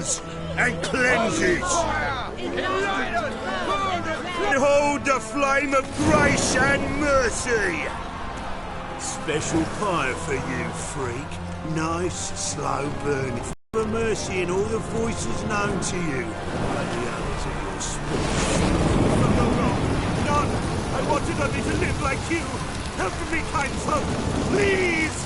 heals and cleanses. Hold the flame of grace and mercy. Special pie for you, freak. Nice, slow burn. For mercy in all the voices known to you. But the others are your sport. No! I wanted only to live like you. Help me, kind folk. Please!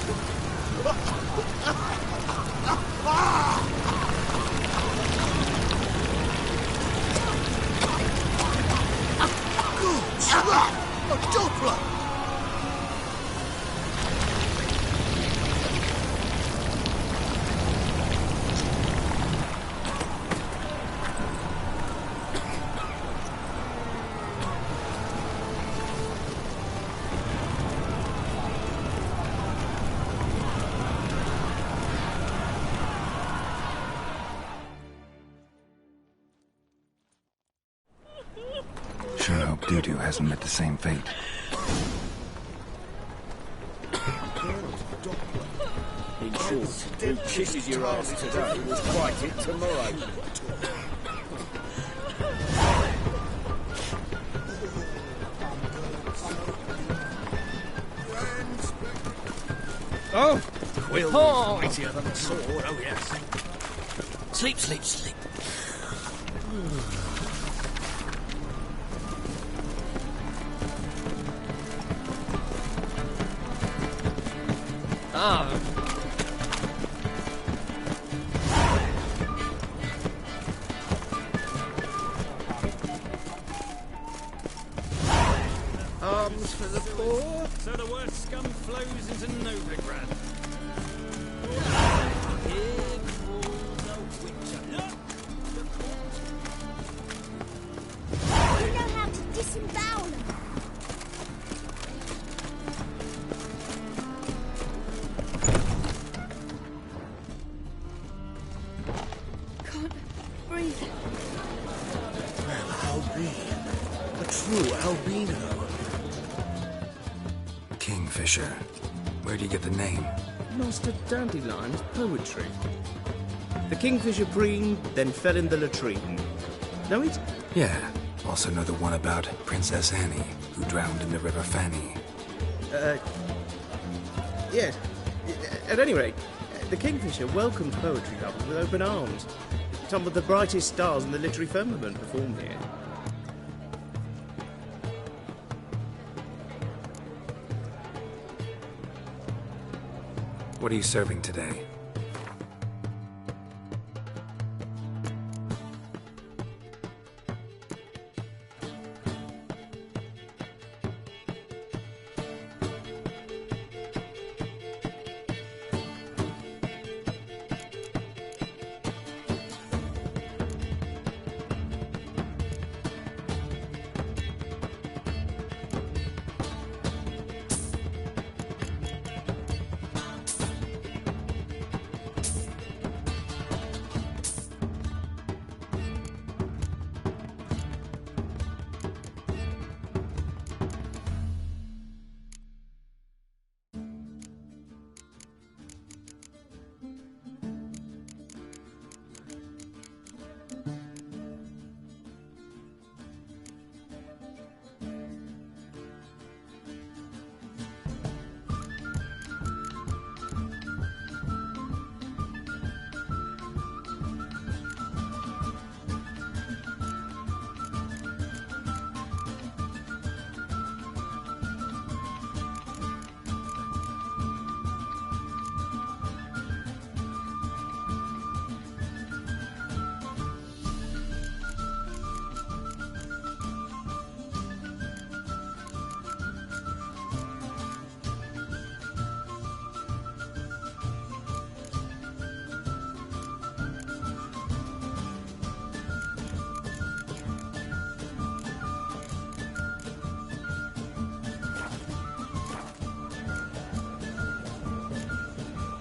Good slap! A doppler! Sure hope Doo-Doo hasn't met the same fate. In short, who kisses your ass today will fight it tomorrow. Oh! Quill is mightier than the sword, oh yes. Sleep, sleep, sleep. Ah. Arms for the poor. So the worst scum flows into Novigrad. Here falls a witcher. You know how to disembowel them. Well, I'll be a true albino. Kingfisher. Where do you get the name? Master Dandelion's poetry. The kingfisher preened, then fell in the latrine. Know it? Yeah. Also know the one about Princess Annie, who drowned in the River Fanny. Yes. At any rate, the kingfisher welcomed poetry lovers with open arms. Some of the brightest stars in the literary firmament performed here. What are you serving today?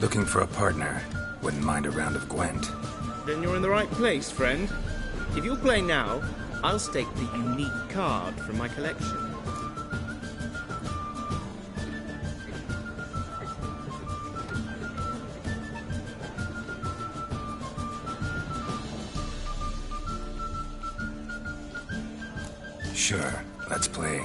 Looking for a partner. Wouldn't mind a round of Gwent. Then you're in the right place, friend. If you'll play now, I'll stake the unique card from my collection. Sure, let's play.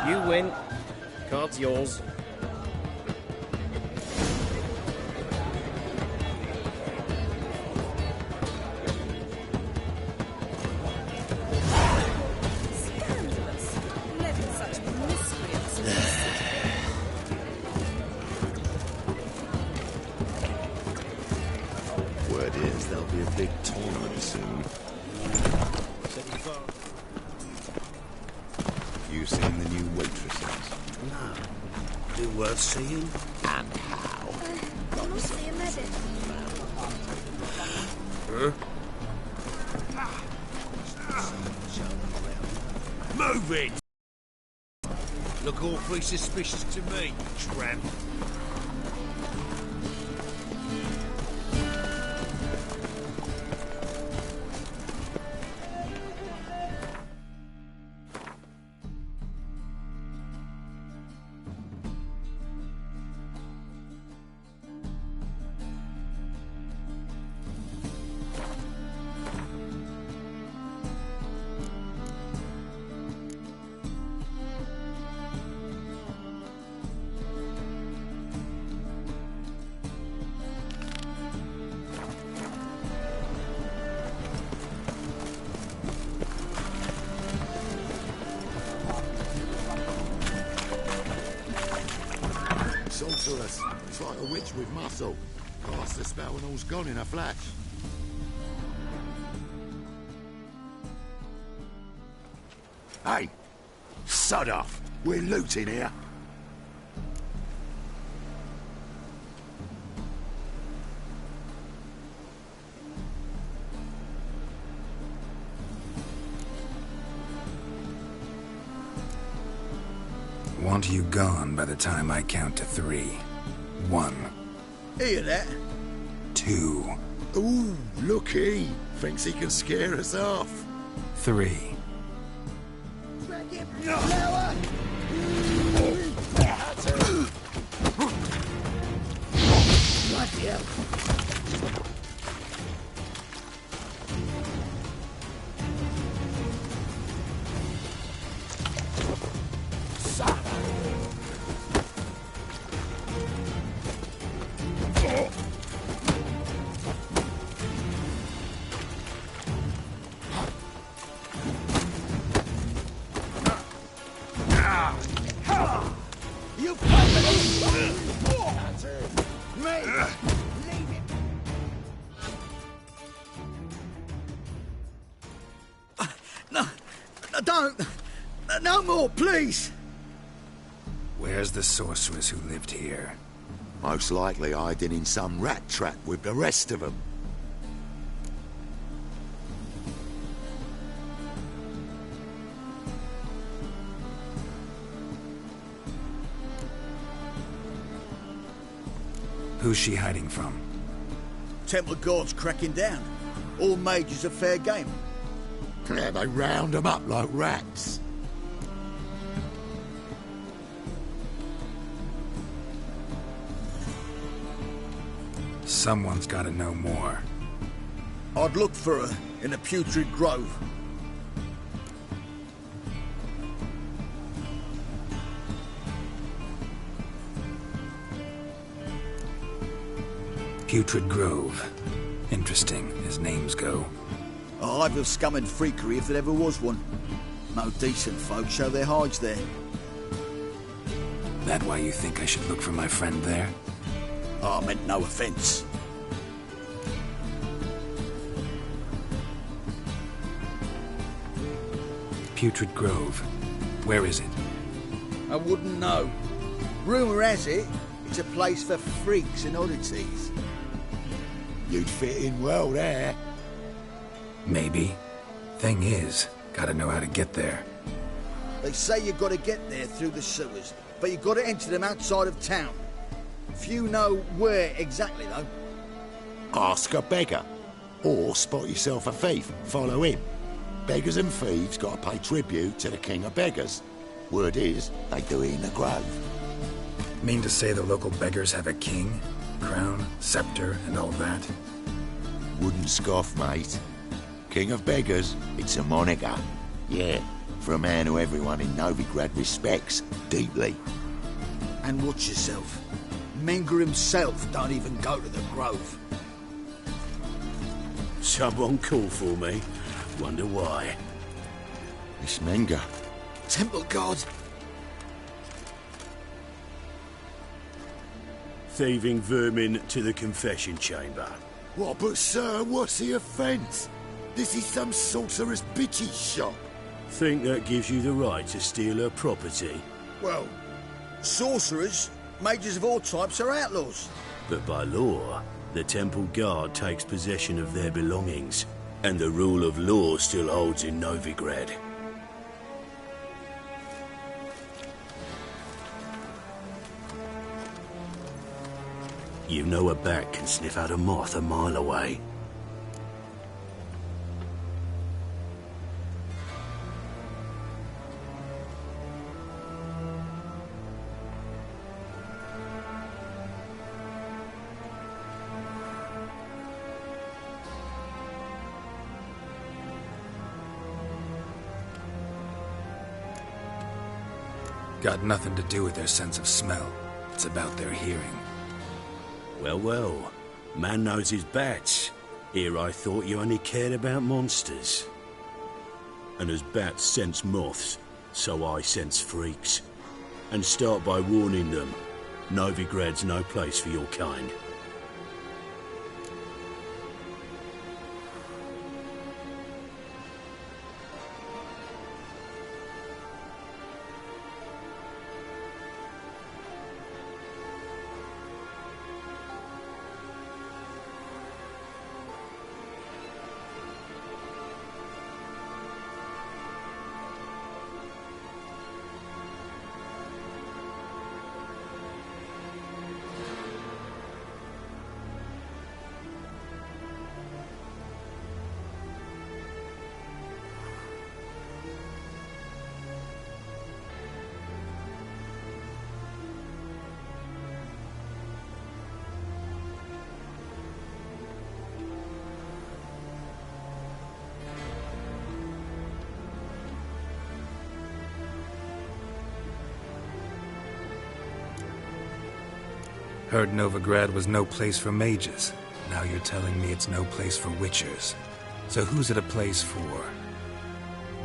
You win. Card's yours. Scandalous. Letting such miscreants in this city. Word is there'll be a big tournament soon. You seen the new waitresses? No. Do worth seeing? And how? There must be a medic. Move it! Look awfully suspicious to me, tramp. Sorceress. It's like a witch with muscle. Cast the spell and all's gone in a flash. Hey! Sod off! We're looting here. Want you gone by the time I count to 3. 1. Hear that? 2. Ooh, looky. Thinks he can scare us off. 3. Bloody hell. You No, don't! No more, please! Where's the sorceress who lived here? Most likely hiding in some rat trap with the rest of them. Who's she hiding from? Temple Guard's cracking down. All mages are fair game. Yeah, they round them up like rats. Someone's got to know more. I'd look for her in the Putrid Grove. Putrid Grove. Interesting, as names go. A hive of scum and freakery if there ever was one. No decent folk show their hides there. That why you think I should look for my friend there? I meant no offence. Putrid Grove. Where is it? I wouldn't know. Rumour has it, it's a place for freaks and oddities. You'd fit in well there. Maybe. Thing is, gotta know how to get there. They say you've got to get there through the sewers, but you've got to enter them outside of town. Few know where exactly, though. Ask a beggar. Or spot yourself a thief, follow him. Beggars and thieves got to pay tribute to the king of beggars. Word is, they do it in the grove. Mean to say the local beggars have a king? Crown, scepter, and all that? Wouldn't scoff, mate. King of beggars, it's a moniker. Yeah, for a man who everyone in Novigrad respects deeply. And watch yourself. Menger himself don't even go to the grove. Someone call for me. Wonder why. It's Menger. Temple Guard. Thieving vermin to the confession chamber. What, but sir, what's the offence? This is some sorcerer's bitchy shop. Think that gives you the right to steal her property? Well, sorcerers, mages of all types are outlaws. But by law, The temple guard takes possession of their belongings, and the rule of law still holds in Novigrad. You know a bat can sniff out a moth a mile away. Got nothing to do with their sense of smell. It's about their hearing. Well, well. Man knows his bats. Here I thought you only cared about monsters. And as bats sense moths, so I sense freaks. And start by warning them. Novigrad's no place for your kind. Heard Novigrad was no place for mages. Now you're telling me it's no place for witchers. So who's it a place for?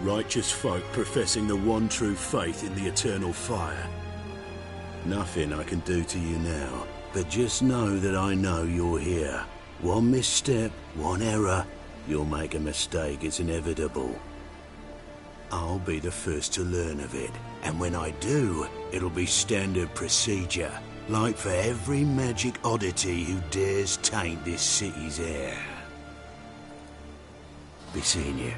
Righteous folk professing the one true faith in the eternal fire. Nothing I can do to you now, but just know that I know you're here. One misstep, one error, you'll make a mistake, it's inevitable. I'll be the first to learn of it, and when I do, it'll be standard procedure. Like for every magic oddity who dares taint this city's air. Be seeing you.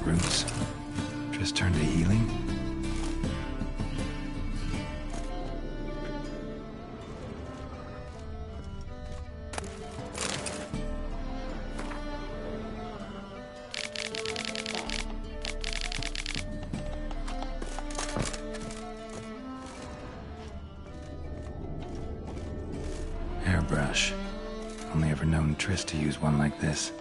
Roots. Just turn to healing? Hairbrush. Only ever known Triss to use one like this.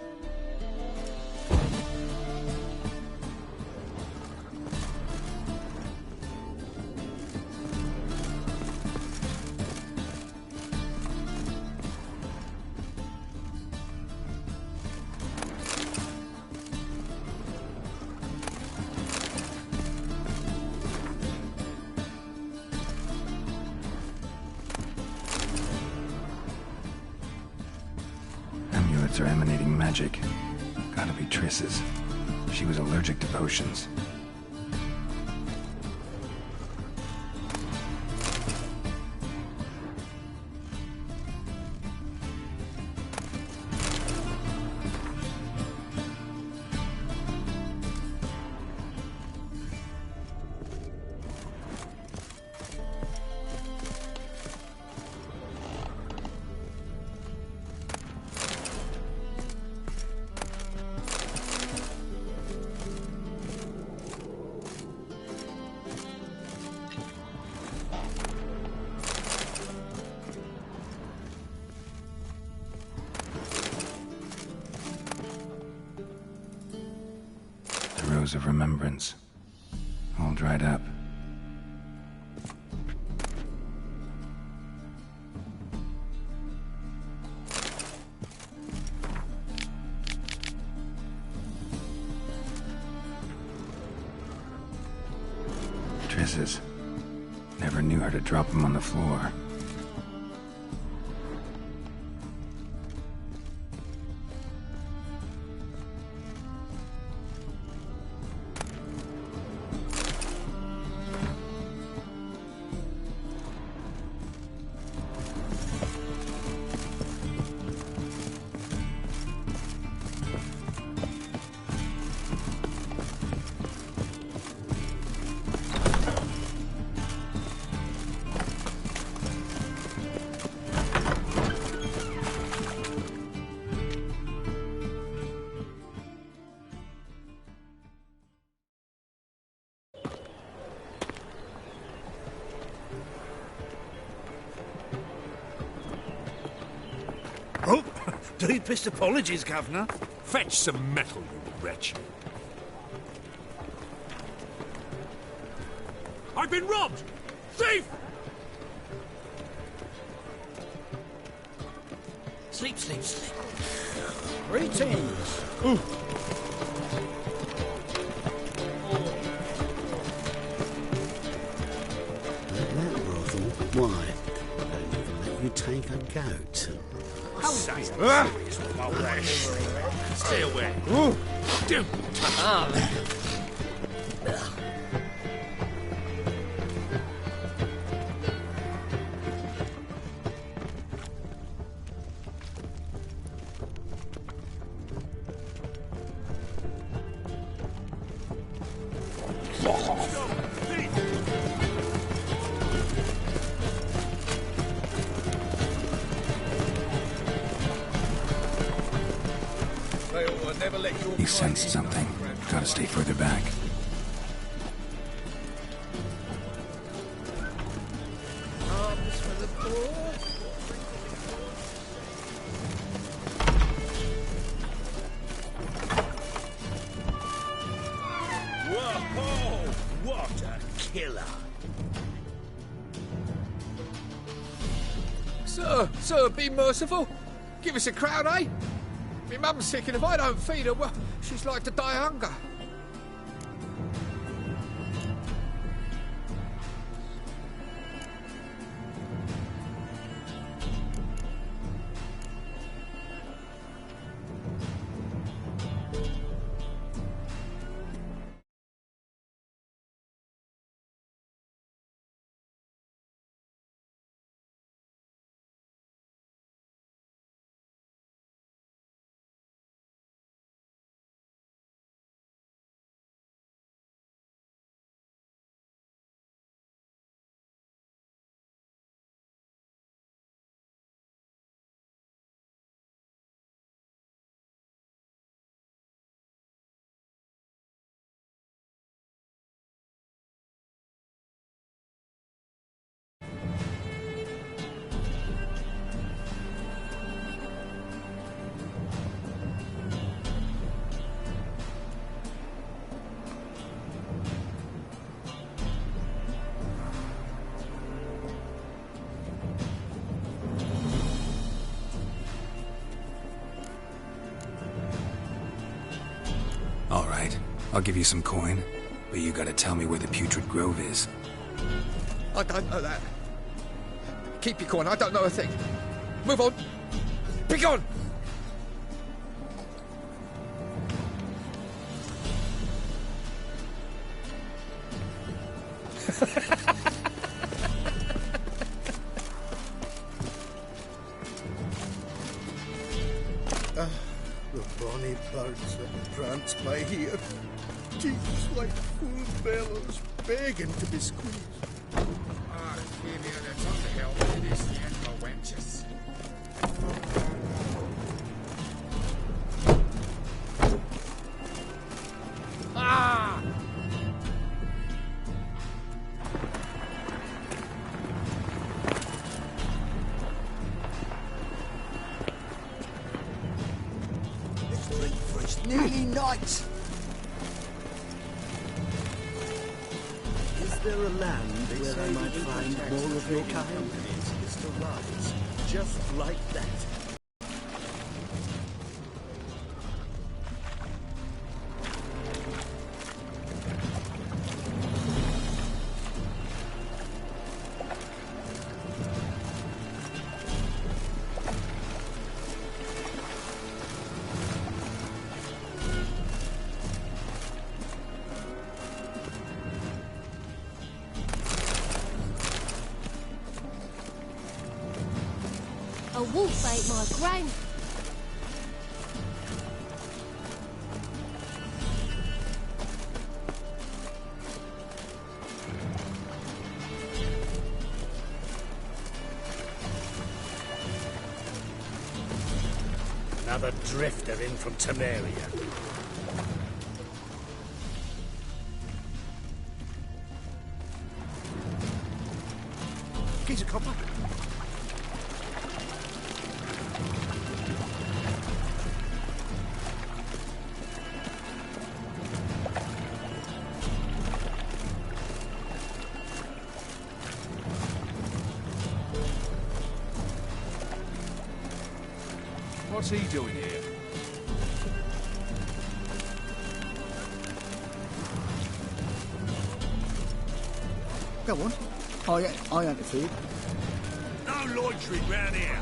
amulets are emanating magic. Gotta be Triss's. She was allergic to potions. Of remembrance, all dried up. Triss's. Never knew her to drop them on the floor. Oh, deepest apologies, Governor. Fetch some metal, you wretch. I've been robbed! Thief! Sleep, sleep, sleep. Greetings. That brothel? Why? Don't even let you take a goat. Stay away. Don't touch me. He sensed something. Gotta stay further back. Whoa! What a killer! Sir, be merciful. Give us a crown, eh? My mum's sick, and if I don't feed her, well, she's like to die of hunger. All right, I'll give you some coin, but you gotta tell me where the Putrid Grove is. I don't know that. Keep your coin, I don't know a thing. Move on. Be gone! The bonny birds that prance by here. Teeth like full bellows, begging to be squeezed. Ah, here that's on the hill. It is the end of wenches. Ah! Let's drink, for it's nearly night. Is there a land where I might find more of your kind? Mr. Rise, just like that. A wolf ate my grain. Another drifter in from Temeria. He's a copper. What's he doing here? Go on. I ain't a feed. No loitering round here.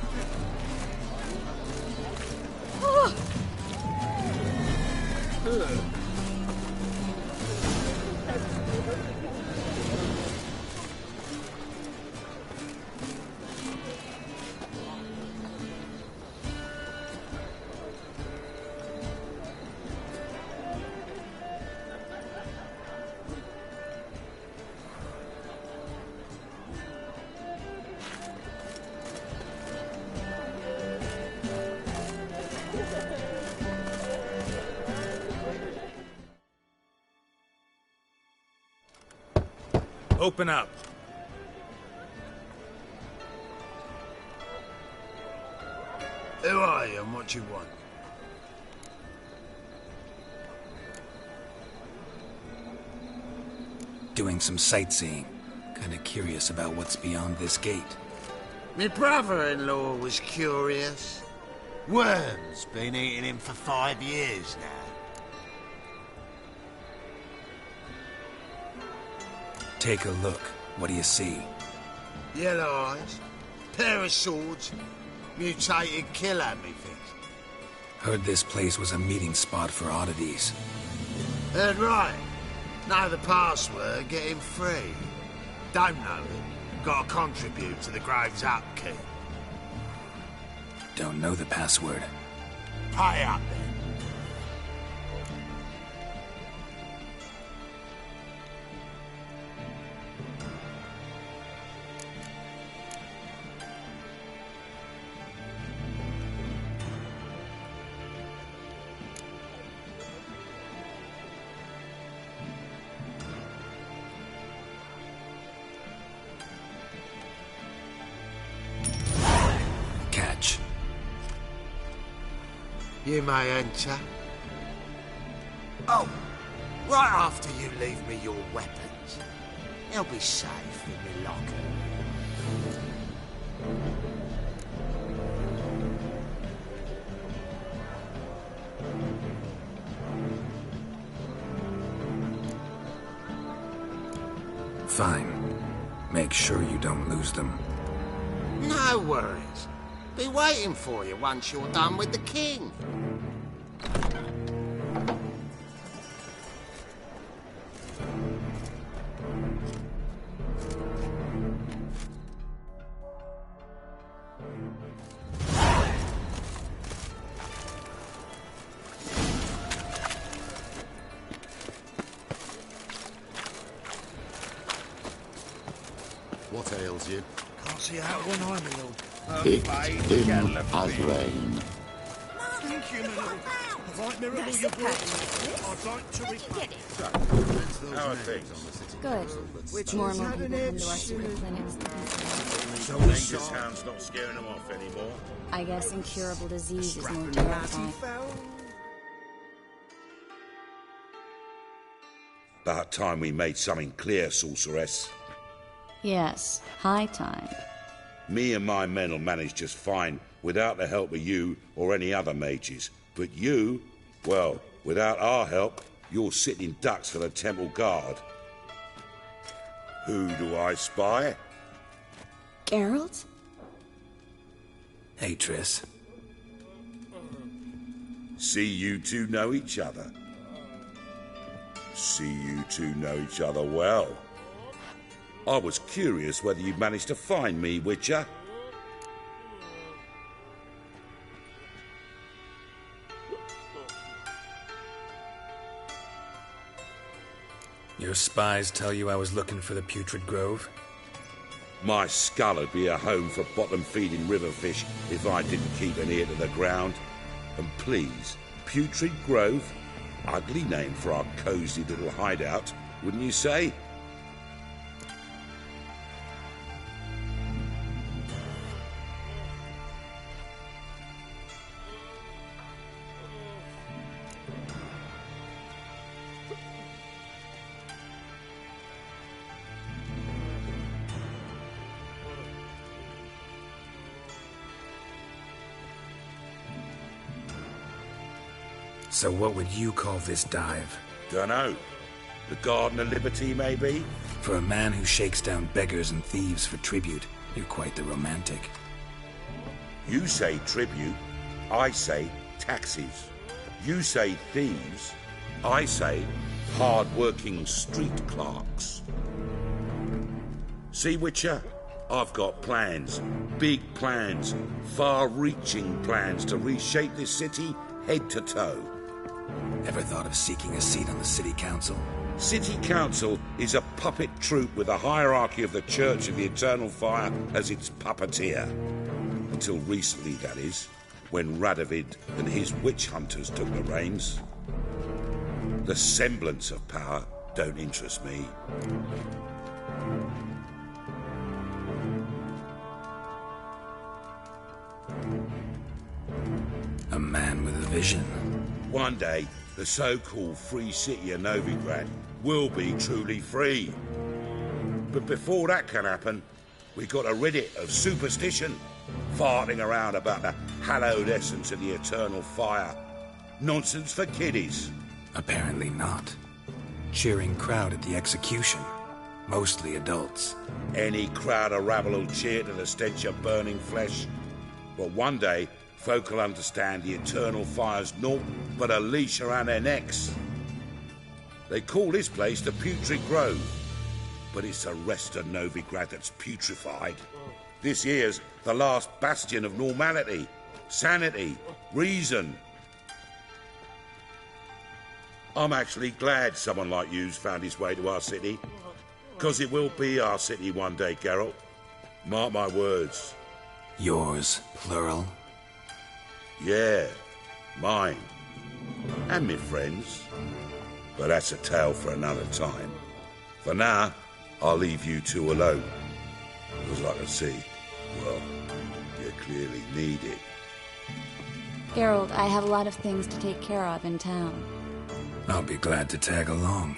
Open up. Who are you and what do you want? Doing some sightseeing. Kinda curious about what's beyond this gate. My brother-in-law was curious. Worms been eating him for 5 years now. Take a look. What do you see? Yellow eyes, pair of swords, mutated killer, methinks. Heard this place was a meeting spot for oddities. Heard right. Know the password, get him free. Don't know it, gotta contribute to the Grave's upkeep. Don't know the password. Pay up then. Catch. You may enter. Oh, right after you leave me your weapons. They'll be safe in my locker. Fine. Make sure you don't lose them. No worries. Be waiting for you once you're done with the king. What ails you? Can't see out one eye, my lord. Picked him as rain. Thank you, my lord. Have I mirrored all your books? I'd like to repay. How are things? Good. More and more people come to our super clinics. So Rangers hound's not scaring them off anymore? I guess incurable disease is more terrifying. About time we made something clear, sorceress. Yes, high time. Me and my men will manage just fine without the help of you or any other mages. But you, well, without our help, you're sitting ducks for the temple guard. Who do I spy? Geralt? Hey, Triss. See you two know each other. See you two know each other well. I was curious whether you'd managed to find me, Witcher. Your spies tell you I was looking for the Putrid Grove? My skull would be a home for bottom-feeding river fish if I didn't keep an ear to the ground. And please, Putrid Grove? Ugly name for our cosy little hideout, wouldn't you say? So what would you call this dive? Dunno. The Garden of Liberty, maybe? For a man who shakes down beggars and thieves for tribute, you're quite the romantic. You say tribute, I say taxes. You say thieves, I say hard-working street clerks. See, Witcher? I've got plans. Big plans. Far-reaching plans to reshape this city head to toe. Ever thought of seeking a seat on the city council? City Council is a puppet troupe with a hierarchy of the Church of the Eternal Fire as its puppeteer. Until recently, that is, when Radovid and his witch hunters took the reins. The semblance of power don't interest me. A man with a vision. One day, the so-called free city of Novigrad will be truly free. But before that can happen, we got to rid it of superstition, farting around about the hallowed essence of the eternal fire. Nonsense for kiddies. Apparently not. Cheering crowd at the execution. Mostly adults. Any crowd of rabble will cheer to the stench of burning flesh. But one day, folk will understand the eternal fire's naught but a leash around their necks. They call this place the Putrid Grove, but it's the rest of Novigrad that's putrefied. This here's the last bastion of normality, sanity, reason. I'm actually glad someone like you's found his way to our city, because it will be our city one day, Geralt. Mark my words. Yours, plural? Yeah, mine. And me friends. But that's a tale for another time. For now, I'll leave you two alone. Because I can see, well, you clearly need it. Geralt, I have a lot of things to take care of in town. I'll be glad to tag along.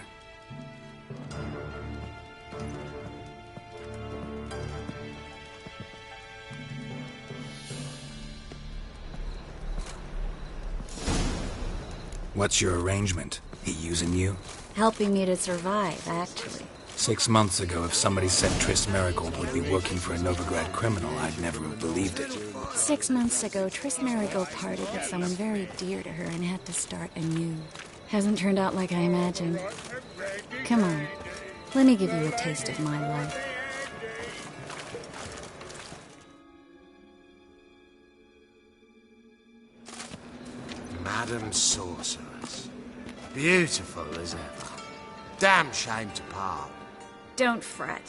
What's your arrangement? He using you? Helping me to survive, actually. 6 months ago, if somebody said Triss Merigold would be working for a Novigrad criminal, I'd never have believed it. 6 months ago, Triss Merigold parted with someone very dear to her and had to start anew. Hasn't turned out like I imagined. Come on, let me give you a taste of my life. Madam Sorceress. Beautiful as ever. Damn shame to part. Don't fret.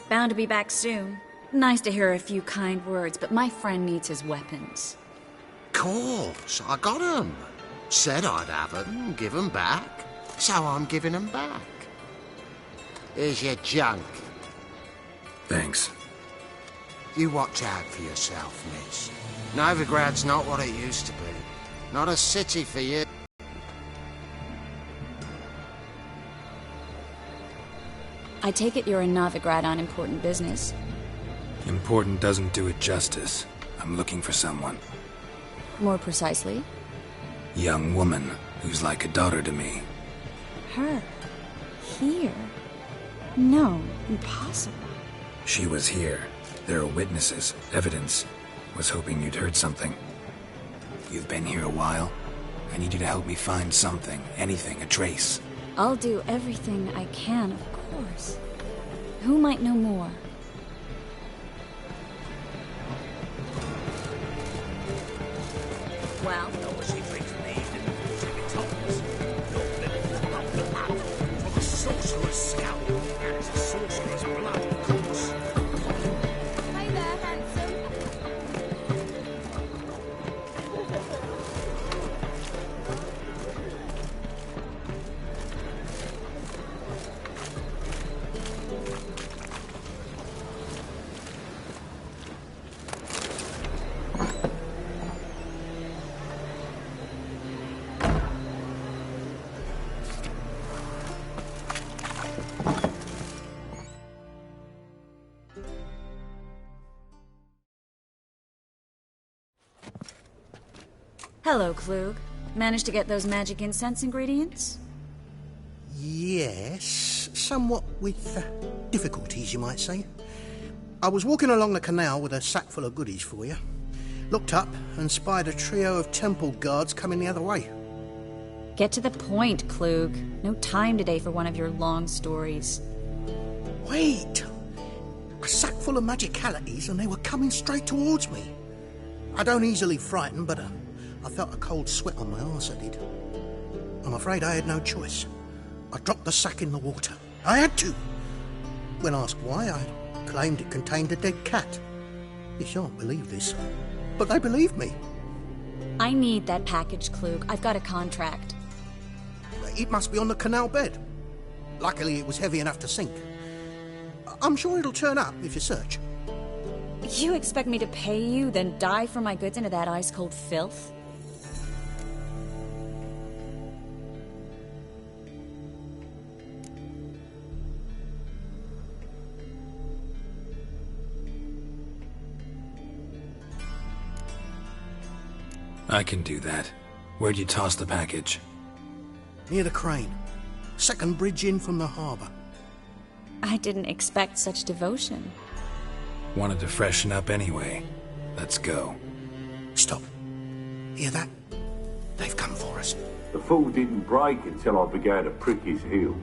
Bound to be back soon. Nice to hear a few kind words, but my friend needs his weapons. Course, I got 'em. Said I'd have 'em, give 'em back. So I'm giving 'em back. Here's your junk. Thanks. You watch out for yourself, miss. Novigrad's not what it used to be. Not a city for you. I take it you're in Novigrad on important business. Important doesn't do it justice. I'm looking for someone. More precisely? Young woman who's like a daughter to me. Her? Here? No, impossible. She was here. There are witnesses, evidence. Was hoping you'd heard something. You've been here a while. I need you to help me find something, anything, a trace. I'll do everything I can, of course. Who might know more? Well, She drinks in the evening before she retires. Not living up the path from a sorcerer's scalp, and it's a sorcerer's blood, of course. Hey there, handsome. hello, Klug. Managed to get those magic incense ingredients? Yes, somewhat with difficulties, you might say. I was walking along the canal with a sack full of goodies for you. Looked up and spied a trio of temple guards coming the other way. Get to the point, Klug. No time today for one of your long stories. Wait! A sack full of magicalities and they were coming straight towards me. I don't easily frighten, but I felt a cold sweat on my arse, I did. I'm afraid I had no choice. I dropped the sack in the water. I had to. When asked why, I claimed it contained a dead cat. You shan't believe this, but they believed me. I need that package, Klug. I've got a contract. It must be on the canal bed. Luckily, it was heavy enough to sink. I'm sure it'll turn up if you search. You expect me to pay you, then dive for my goods into that ice-cold filth? I can do that. Where'd you toss the package? Near the crane. Second bridge in from the harbour. I didn't expect such devotion. Wanted to freshen up anyway. Let's go. Stop. Hear that? They've come for us. The fall didn't break until I began to prick his heels.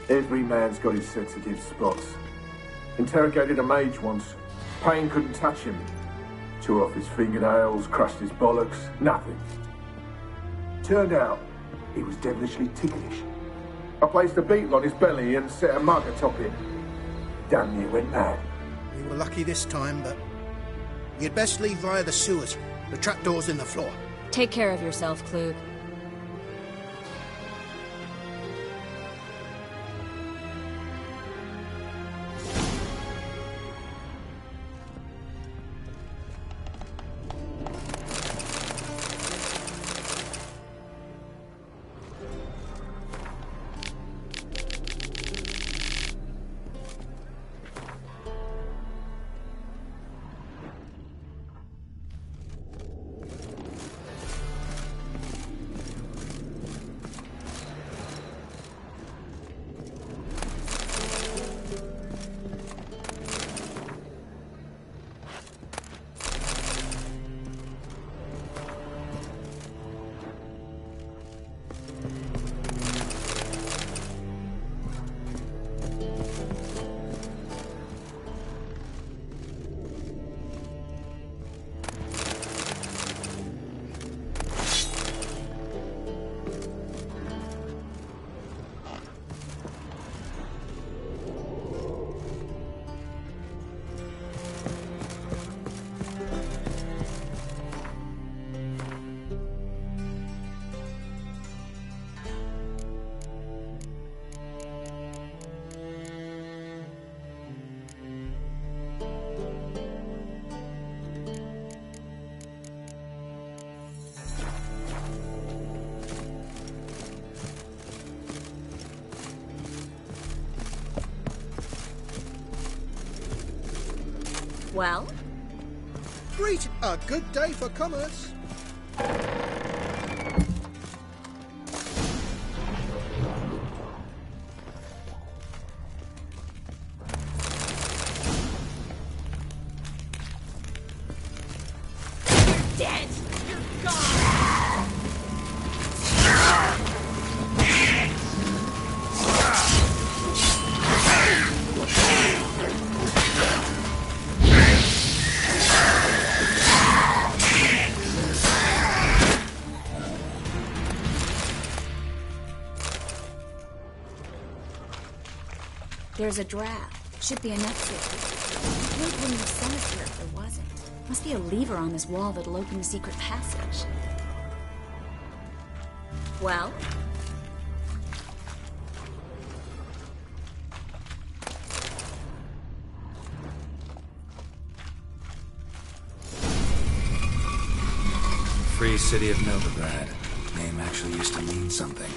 Every man's got his sensitive spots. Interrogated a mage once. Pain couldn't touch him. Tore off his fingernails, crushed his bollocks, nothing. Turned out, he was devilishly ticklish. I placed a beetle on his belly and set a mug atop it. Damn near went mad. We were lucky this time, but you'd best leave via the sewers. The trapdoor's in the floor. Take care of yourself, Klug. Well? Great, a good day for commerce. Dead! You're gone! There's a draft. Should be an exit. The gate wouldn't have sent us here if there wasn't. Must be a lever on this wall that'll open the secret passage. Well? Free City of Novigrad. Name actually used to mean something.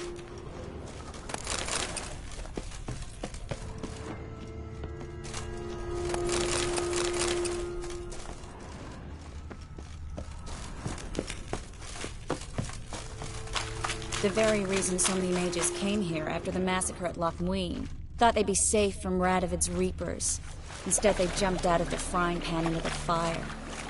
The very reason so many mages came here after the massacre at Loch Muin. Thought they'd be safe from Radovid's reapers. Instead, they jumped out of the frying pan into the fire.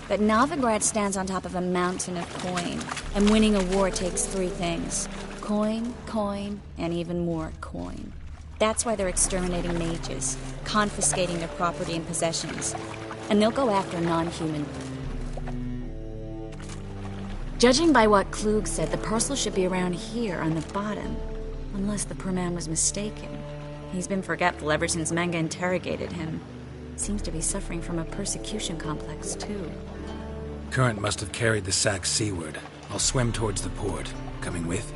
But Novigrad stands on top of a mountain of coin, and winning a war takes three things. Coin, coin, and even more coin. That's why they're exterminating mages, confiscating their property and possessions. And they'll go after non-human. Judging by what Klug said, the parcel should be around here on the bottom. Unless the poor man was mistaken. He's been forgetful ever since Manga interrogated him. Seems to be suffering from a persecution complex, too. Current must have carried the sack seaward. I'll swim towards the port. Coming with?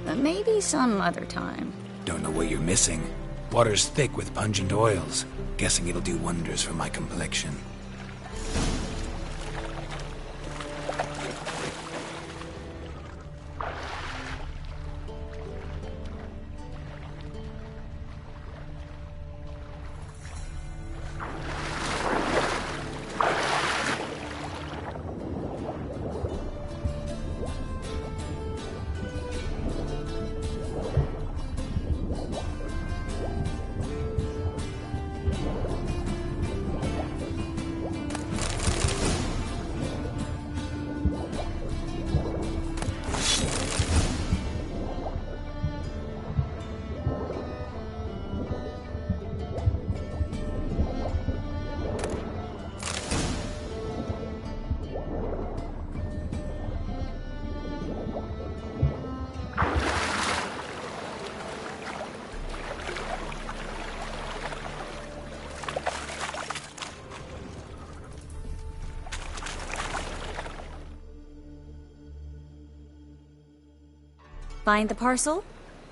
Maybe some other time. Don't know what you're missing. Water's thick with pungent oils. Guessing it'll do wonders for my complexion. Find the parcel?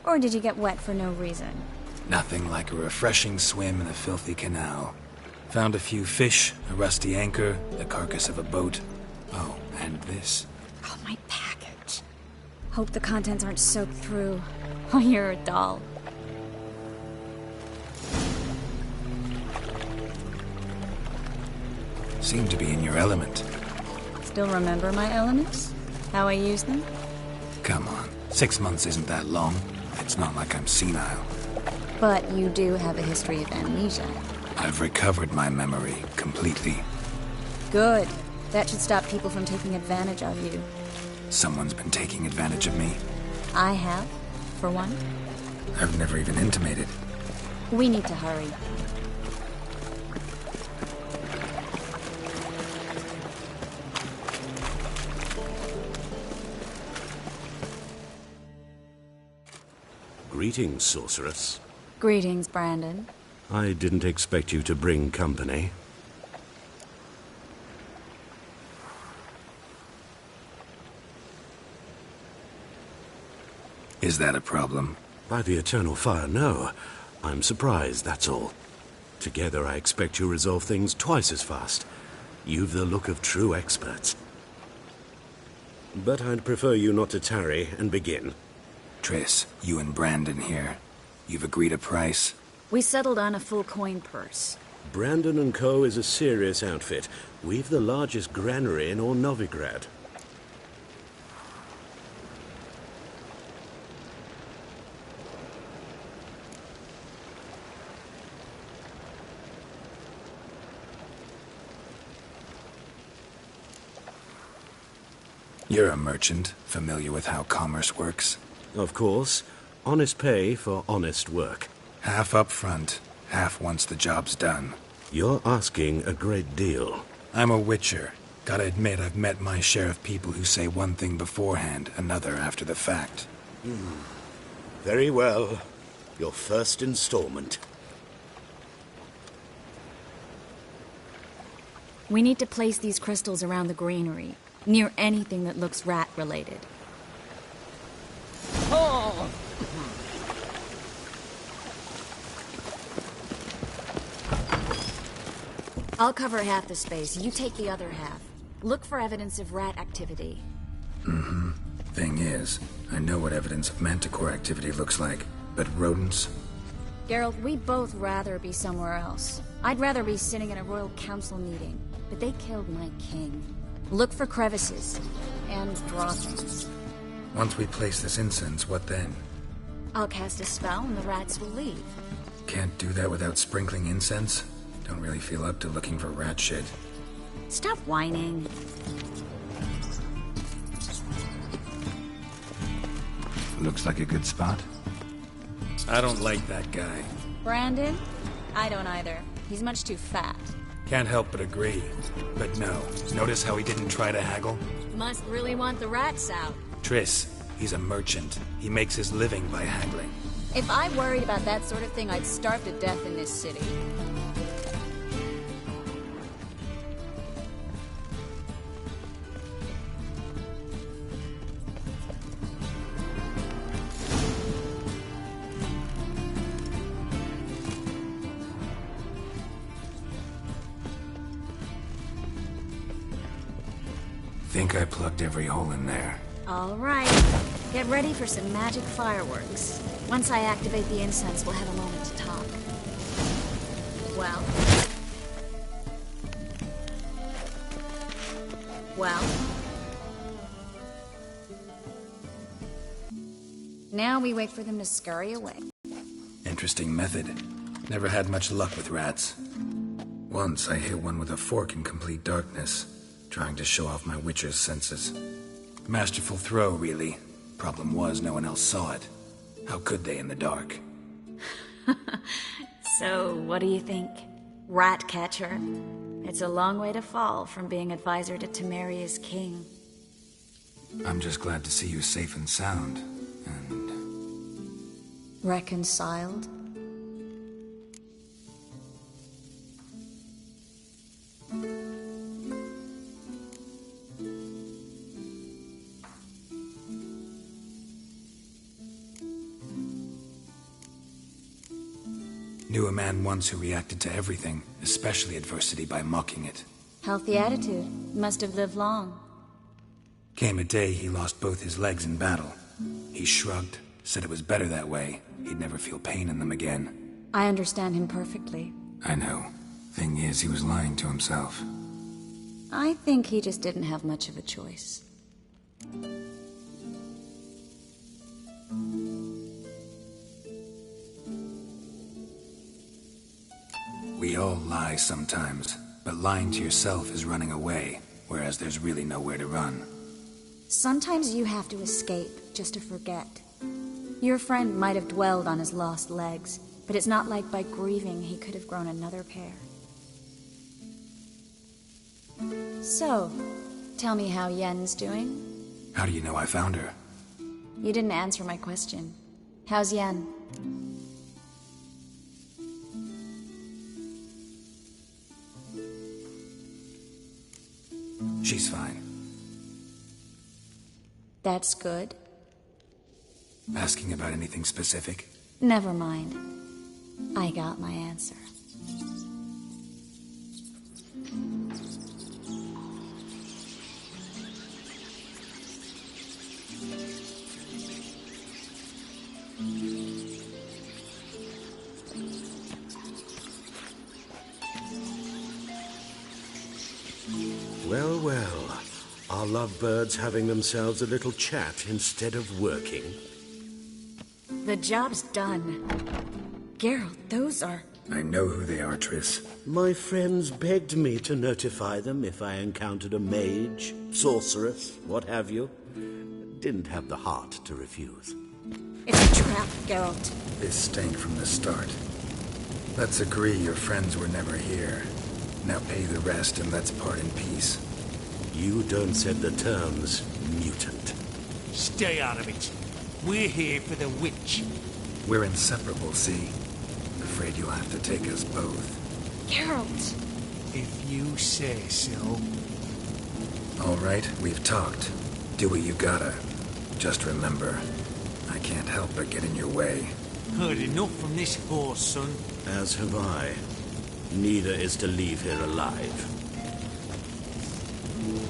Or did you get wet for no reason? Nothing like a refreshing swim in a filthy canal. Found a few fish, a rusty anchor, the carcass of a boat. Oh, and this. Oh, my package. Hope the contents aren't soaked through. Oh, you're a doll. Seem to be in your element. Still remember my elements? How I use them? Come on. 6 months isn't that long. It's not like I'm senile. But you do have a history of amnesia. I've recovered my memory completely. Good. That should stop people from taking advantage of you. Someone's been taking advantage of me. I have, for one. I've never even intimated. We need to hurry. Greetings, sorceress. Greetings, Brandon. I didn't expect you to bring company. Is that a problem? By the eternal fire, no. I'm surprised, that's all. Together, I expect you resolve things twice as fast. You've the look of true experts. But I'd prefer you not to tarry and begin. Triss, you and Brandon here. You've agreed a price? We settled on a full coin purse. Brandon & Co. is a serious outfit. We've the largest granary in all Novigrad. You're a merchant, familiar with how commerce works? Of course. Honest pay for honest work. Half up front, half once the job's done. You're asking a great deal. I'm a witcher. Gotta admit, I've met my share of people who say one thing beforehand, another after the fact. Very well. Your first installment. We need to place these crystals around the granary, near anything that looks rat-related. Oh! I'll cover half the space, you take the other half. Look for evidence of rat activity. Mm-hmm. Thing is, I know what evidence of manticore activity looks like, but rodents? Geralt, we'd both rather be somewhere else. I'd rather be sitting in a royal council meeting, but they killed my king. Look for crevices, and draw things. Once we place this incense, what then? I'll cast a spell and the rats will leave. Can't do that without sprinkling incense? Don't really feel up to looking for rat shit. Stop whining. Looks like a good spot. I don't like that guy. Brandon? I don't either. He's much too fat. Can't help but agree. But no, notice how he didn't try to haggle? Must really want the rats out. Triss, he's a merchant. He makes his living by haggling. If I worried about that sort of thing, I'd starve to death in this city. Think I plugged every hole in there. All right. Get ready for some magic fireworks. Once I activate the incense, we'll have a moment to talk. Well? Well? Now we wait for them to scurry away. Interesting method. Never had much luck with rats. Once I hit one with a fork in complete darkness, trying to show off my witcher's senses. Masterful throw, really. Problem was, no one else saw it. How could they in the dark? So, what do you think? Rat catcher? It's a long way to fall from being advisor to Temeria's king. I'm just glad to see you safe and sound, and... Reconciled? Knew a man once who reacted to everything, especially adversity, by mocking it. Healthy attitude. Must have lived long. Came a day he lost both his legs in battle. He shrugged, said it was better that way. He'd never feel pain in them again. I understand him perfectly. I know. Thing is, he was lying to himself. I think he just didn't have much of a choice. We all lie sometimes, but lying to yourself is running away, whereas there's really nowhere to run. Sometimes you have to escape, just to forget. Your friend might have dwelled on his lost legs, but it's not like by grieving he could have grown another pair. So, tell me how Yen's doing? How do you know I found her? You didn't answer my question. How's Yen? She's fine. That's good. Asking about anything specific? Never mind. I got my answer. Well, well. Are lovebirds having themselves a little chat instead of working? The job's done. Geralt, those are... I know who they are, Triss. My friends begged me to notify them if I encountered a mage, sorceress, what have you. Didn't have the heart to refuse. It's a trap, Geralt. This stank from the start. Let's agree your friends were never here. Now pay the rest and let's part in peace. You don't set the terms, mutant. Stay out of it. We're here for the witch. We're inseparable, see? Afraid you'll have to take us both. Geralt! If you say so. All right, we've talked. Do what you gotta. Just remember, I can't help but get in your way. Heard enough from this horse, son. As have I. Neither is to leave here alive.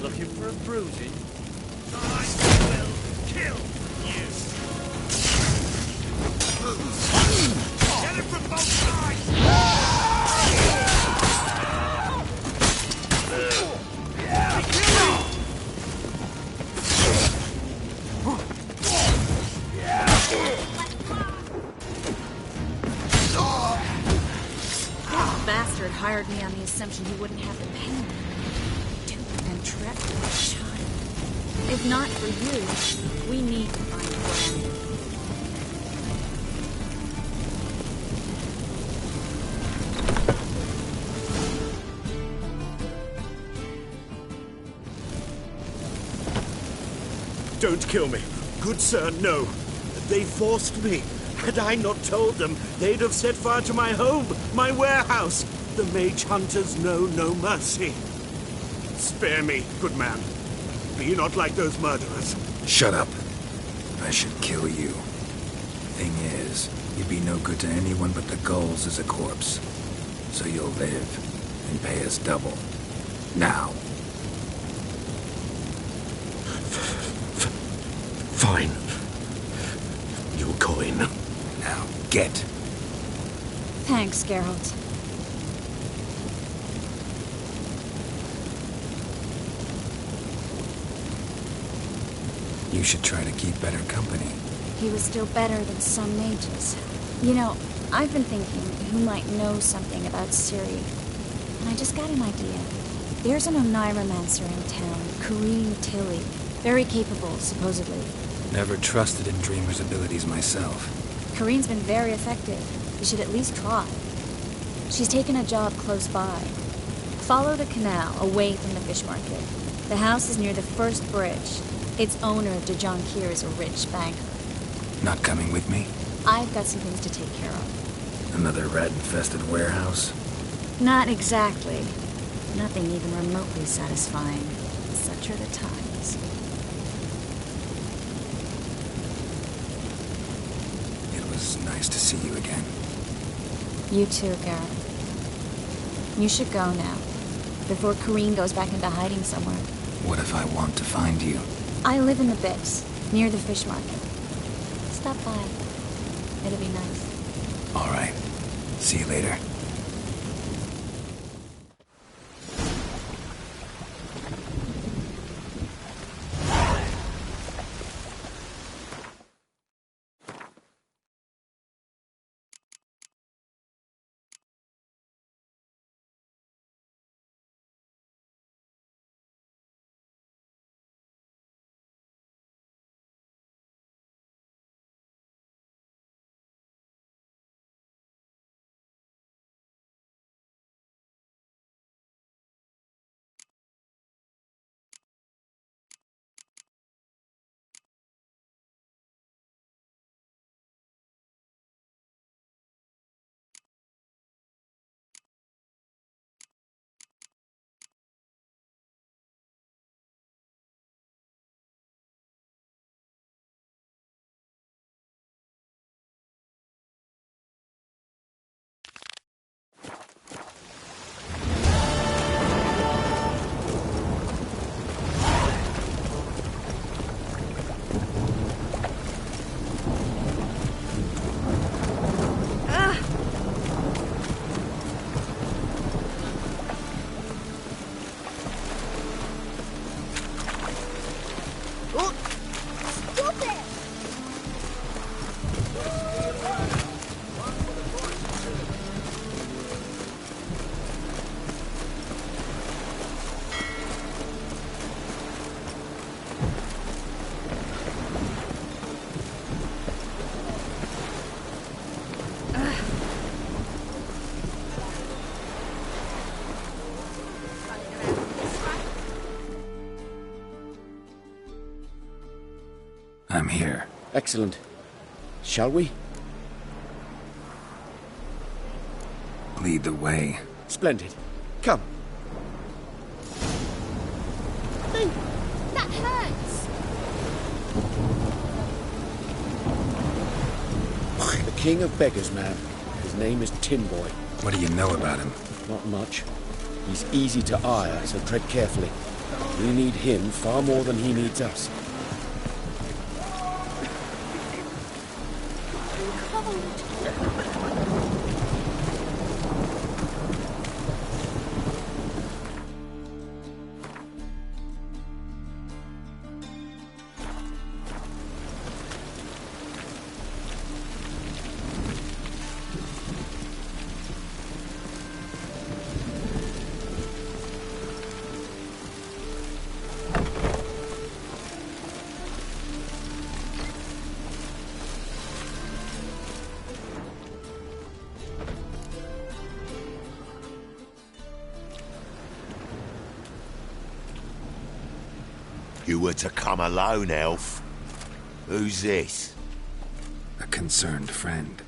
Looking for a bruising? I will kill you. Get it from both sides! That bastard hired me on the assumption he wouldn't have the pain. Duped and trapped like a child. If not for you, we need to find Gwen. Don't kill me. Good sir, no. They forced me. Had I not told them, they'd have set fire to my home, my warehouse. The mage hunters know no mercy. Spare me, good man. Be not like those murderers. Shut up. I should kill you. Thing is, you'd be no good to anyone but the gulls as a corpse. So you'll live and pay us double. Now. Fine. Your coin. Now, get. Thanks, Geralt. You should try to keep better company. He was still better than some mages. You know, I've been thinking who might know something about Ciri. And I just got an idea. There's an Oneiromancer in town, Corrine Tilly. Very capable, supposedly. Never trusted in Dreamer's abilities myself. Corrine's been very effective. You should at least try. She's taken a job close by. Follow the canal, away from the fish market. The house is near the first bridge. Its owner, Dejon Kier, is a rich banker. Not coming with me? I've got some things to take care of. Another rat-infested warehouse? Not exactly. Nothing even remotely satisfying. Such are the times. It was nice to see you again. You too, Garrett. You should go now, before Corrine goes back into hiding somewhere. What if I want to find you? I live in the Bips, near the fish market. Stop by. It'll be nice. All right. See you later. I'm here. Excellent. Shall we? Lead the way. Splendid. Come. Boo! That hurts! The king of beggars, man. His name is Tin Boy. What do you know about him? Not much. He's easy to ire, so tread carefully. We need him far more than he needs us. You were to come alone, elf. Who's this? A concerned friend.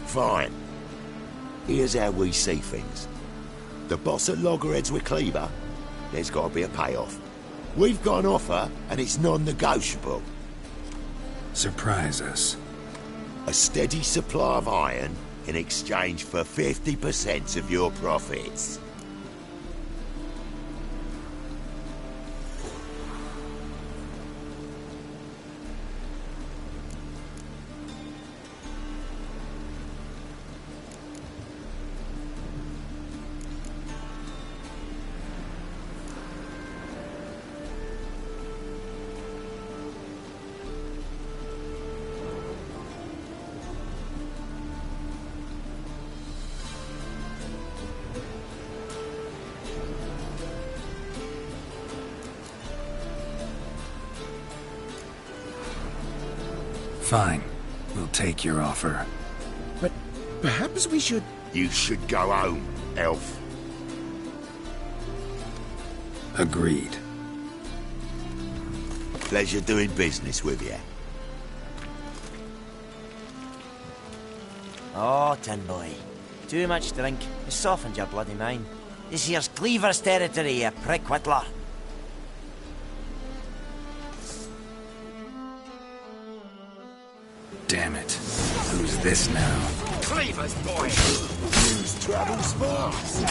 Fine. Here's how we see things. The boss at Loggerheads with Cleaver, there's got to be a payoff. We've got an offer, and it's non-negotiable. Surprise us. A steady supply of iron in exchange for 50% of your profits. Fine. We'll take your offer. But perhaps we should... You should go home, elf. Agreed. Pleasure doing business with you. Oh, Tin Boy. Too much drink has softened your bloody mind. This here's Cleaver's territory, you prick whittler. Damn it. Who's this now? Cleaver's boy! Use travel sparks!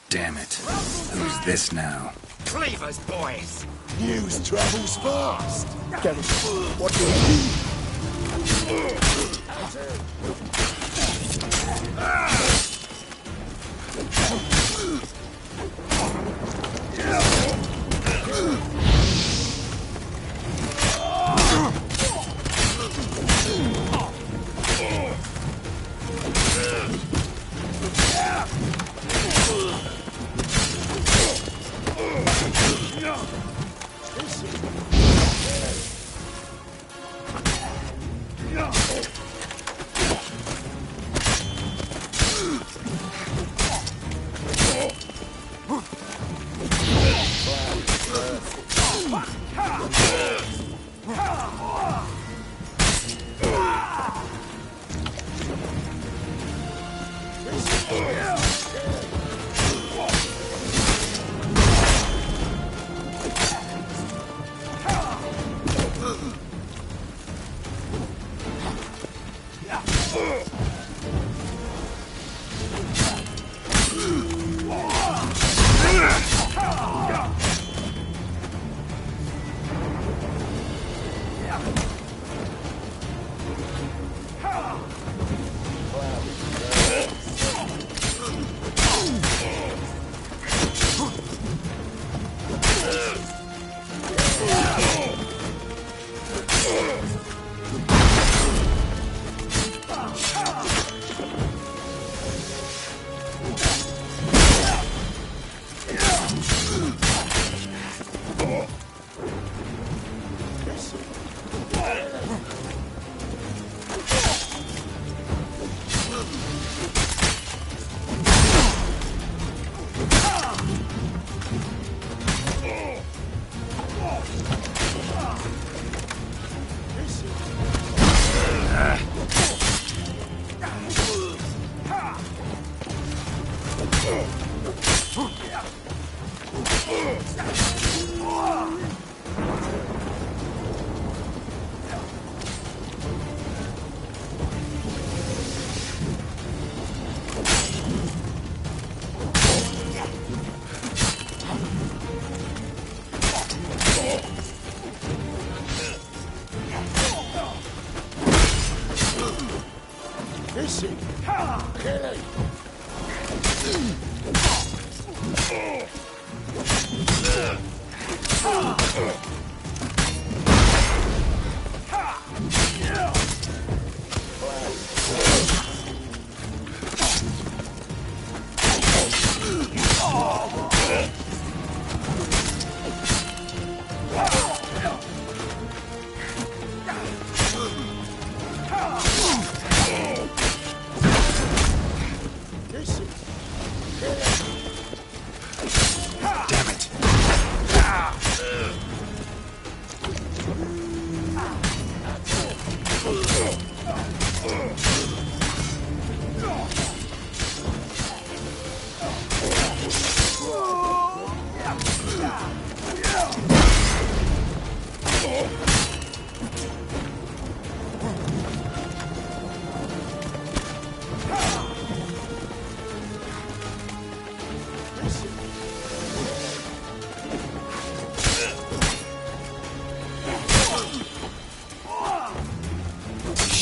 Damn it. Who's this now? Cleaver's boys. News travels fast. Get it. What do you need?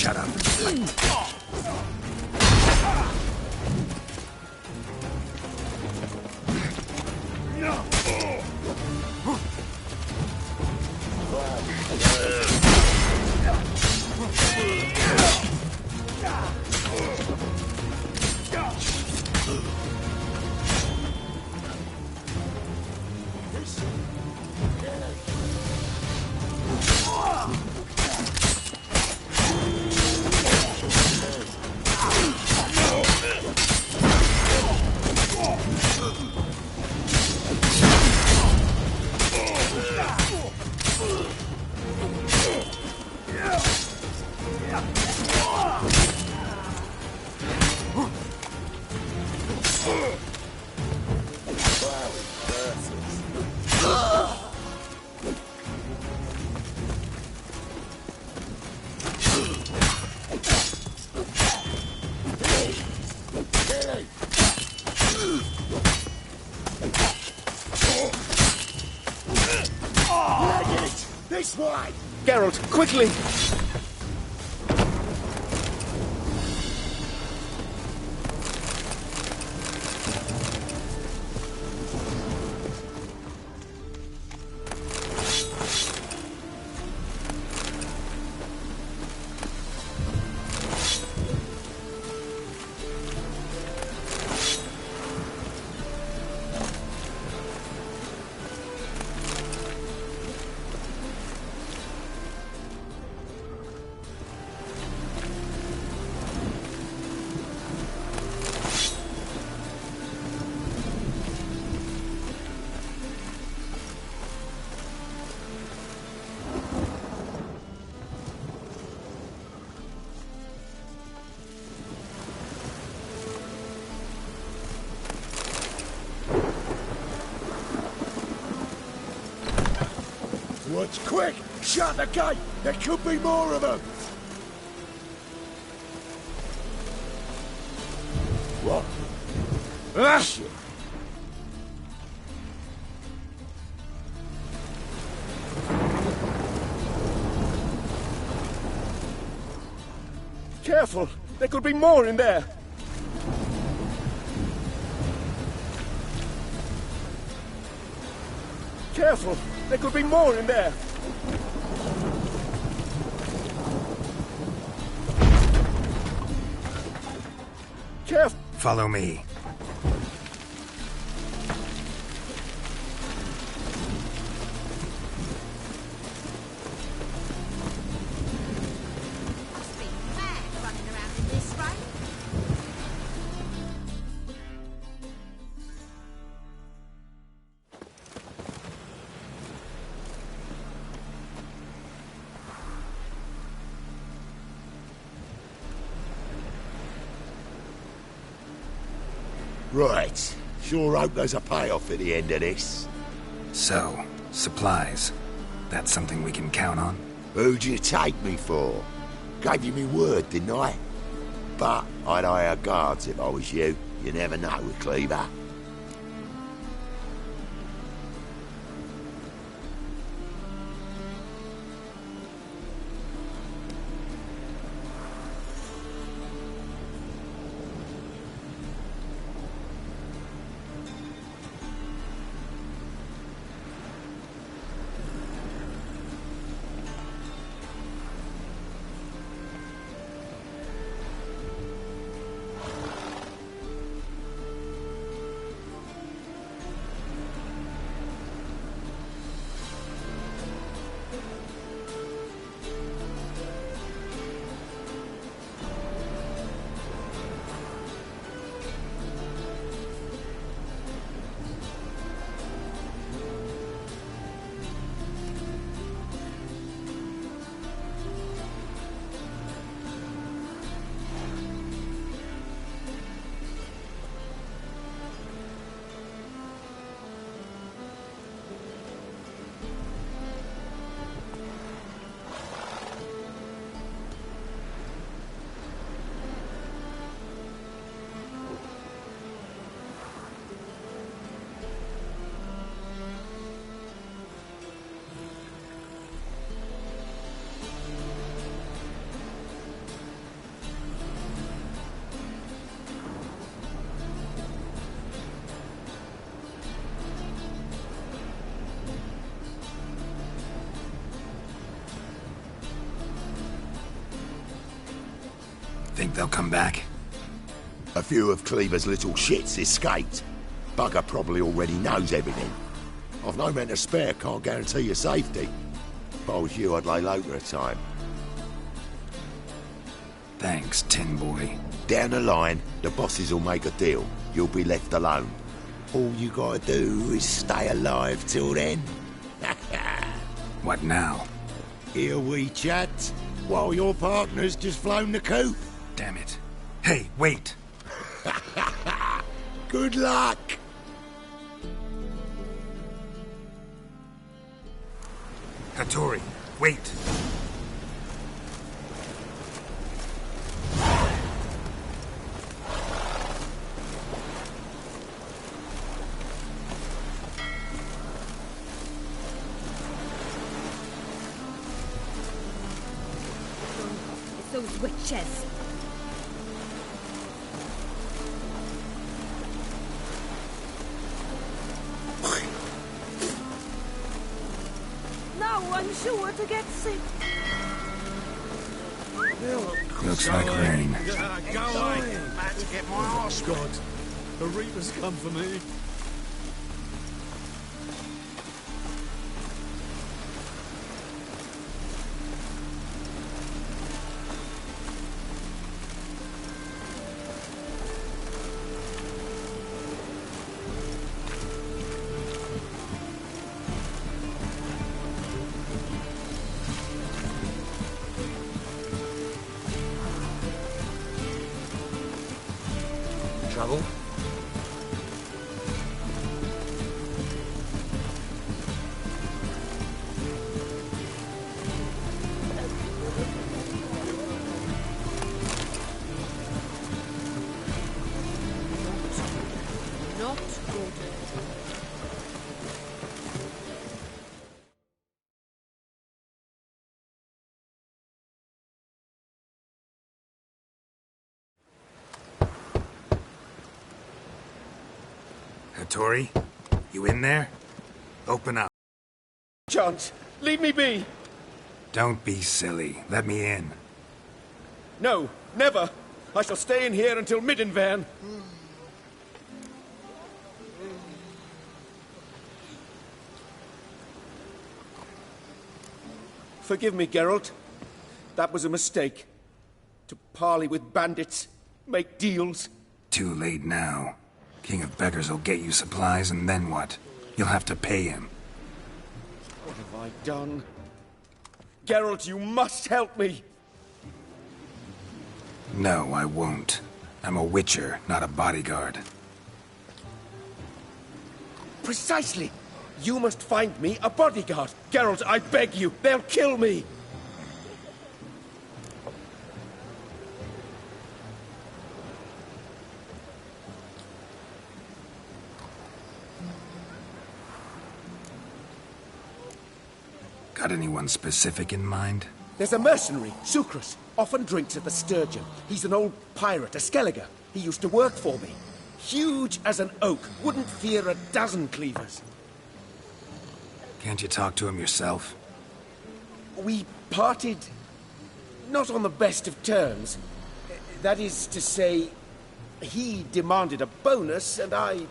Shut up. This way! Geralt, quickly! What's quick? Shut the gate! There could be more of them! What? Ah! Shit. Careful! There could be more in there! Careful! There could be more in there! Careful! Follow me. Must be mad running around in this rain. Right. Sure hope there's a payoff at the end of this. So, supplies. That's something we can count on? Who'd you take me for? Gave you me word, didn't I? But I'd hire guards if I was you. You never know with Cleaver. Think they'll come back? A few of Cleaver's little shits escaped. Bugger probably already knows everything. I've no men to spare, can't guarantee your safety. If I was you, I'd lay low for a time. Thanks, Tin Boy. Down the line, the bosses will make a deal. You'll be left alone. All you gotta do is stay alive till then. What now? Here we chat, while your partner's just flown the coop. Damn it. Hey, wait! Good luck! Hattori, wait! those witches. No one's sure to get sick. Looks like rain. Go away. About to get my arse. God, the Reaper's come for me. Trouble? Not good. Hattori? You in there? Open up. Chance, leave me be! Don't be silly. Let me in. No, never! I shall stay in here until Middenvern. Forgive me, Geralt. That was a mistake. To parley with bandits, make deals. Too late now. King of Beggars will get you supplies, and then what? You'll have to pay him. What have I done? Geralt, you must help me! No, I won't. I'm a witcher, not a bodyguard. Precisely! You must find me a bodyguard. Geralt, I beg you, they'll kill me! Got anyone specific in mind? There's a mercenary, Sucrus, often drinks at the Sturgeon. He's an old pirate, a Skelliger. He used to work for me. Huge as an oak, wouldn't fear a dozen cleavers. Can't you talk to him yourself? We parted not on the best of terms. That is to say, he demanded a bonus and I...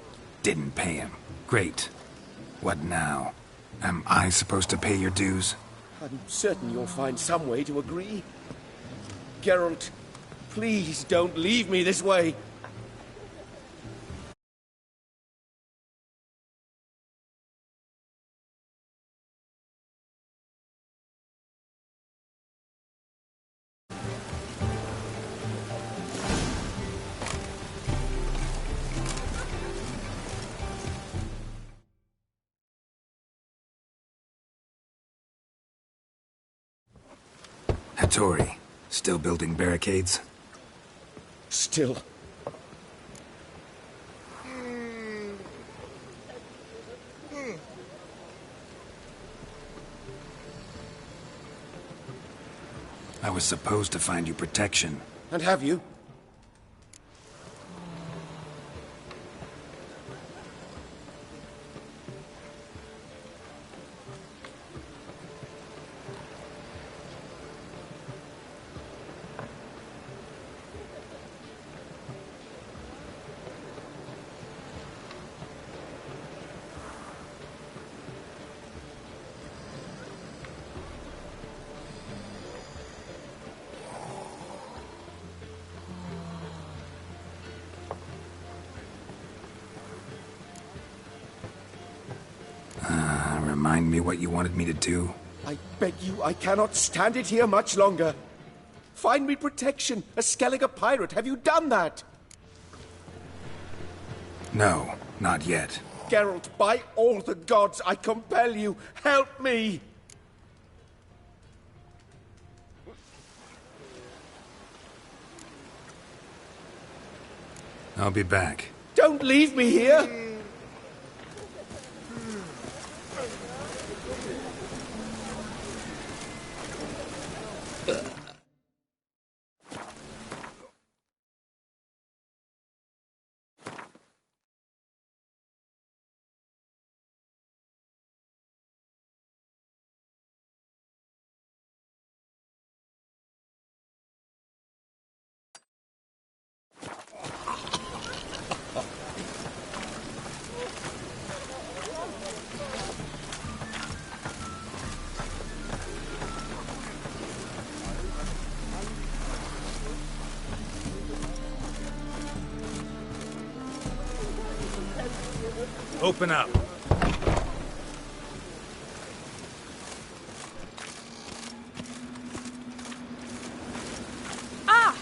Didn't pay him. Great. What now? Am I supposed to pay your dues? I'm certain you'll find some way to agree. Geralt, please don't leave me this way. Hattori, still building barricades? Still. I was supposed to find you protection. And have you? Remind me what you wanted me to do? I beg you, I cannot stand it here much longer. Find me protection, a Skelliger pirate. Have you done that? No, not yet. Geralt, by all the gods, I compel you, help me! I'll be back. Don't leave me here! Open up. Ah!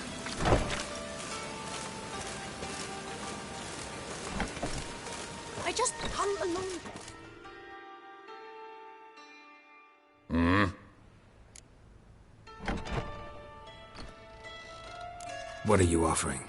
I just hunt along there. What are you offering?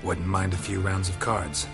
Wouldn't mind a few rounds of cards.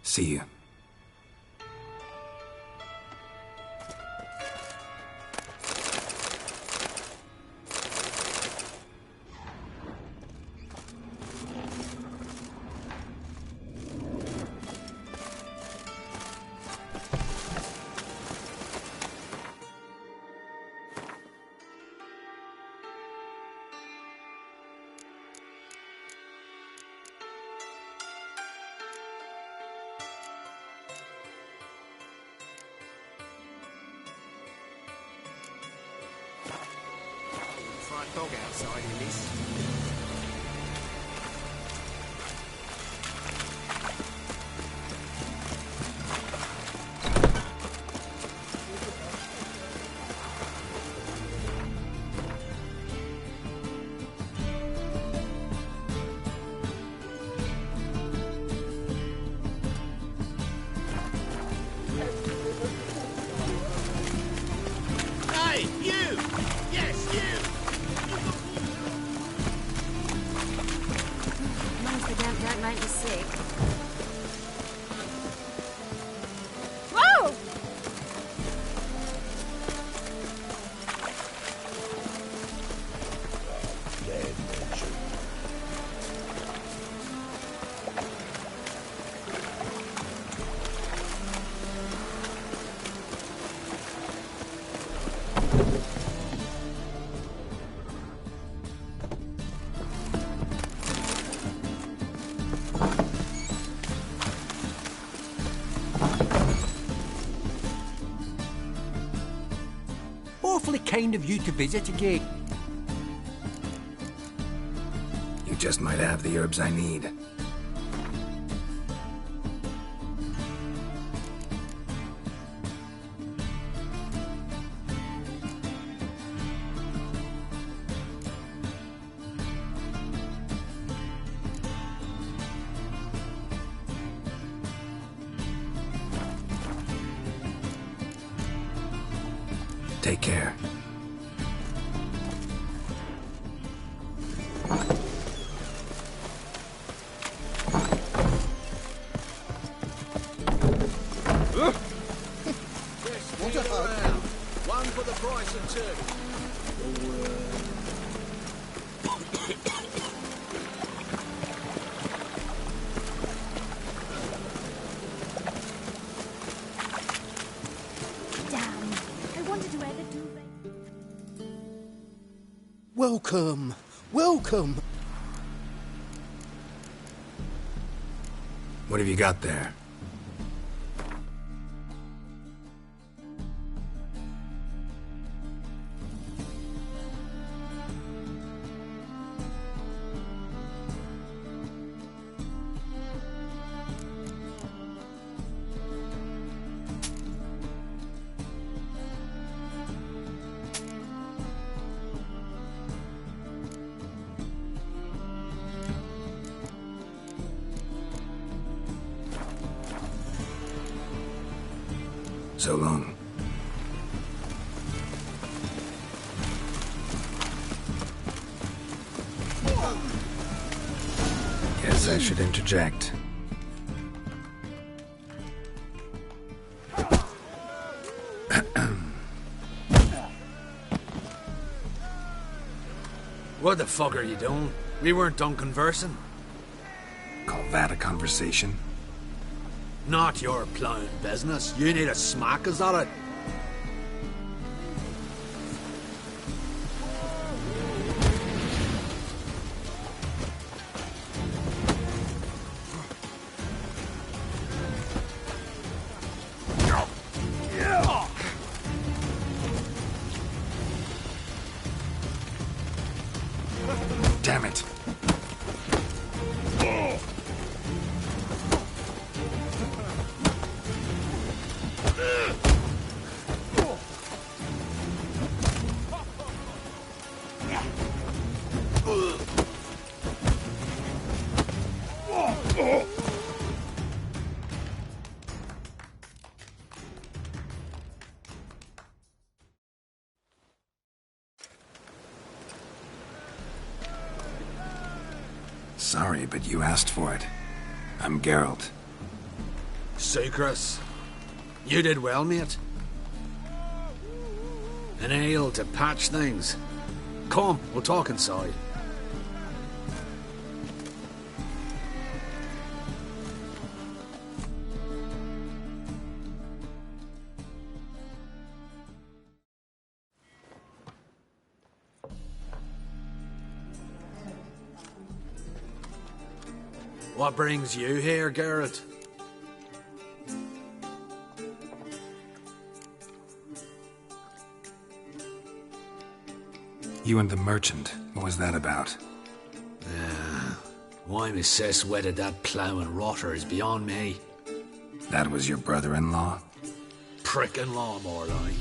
See you. Fried dog outside in this. Hey, you! Yes, you! As long as the damn don't make me sick. Whoa! Awfully kind of you to visit again. You just might have the herbs I need. Take care. What a hug. One for the price of two. Damn. I wanted to wear the duvet. Welcome. Welcome. What have you got there? So long. Guess I should interject. What the fuck are you doing? We weren't done conversing. Call that a conversation? Not your plowing business. You need a smack, is that it? Damn it. Sorry, but you asked for it. I'm Geralt. Sucrus. You did well, mate. An ale to patch things. Come, we'll talk inside. What brings you here, Geralt? You and the merchant, what was that about? Why my sis wedded that ploughing rotter is beyond me. That was your brother-in-law? Prick-in-law, more like.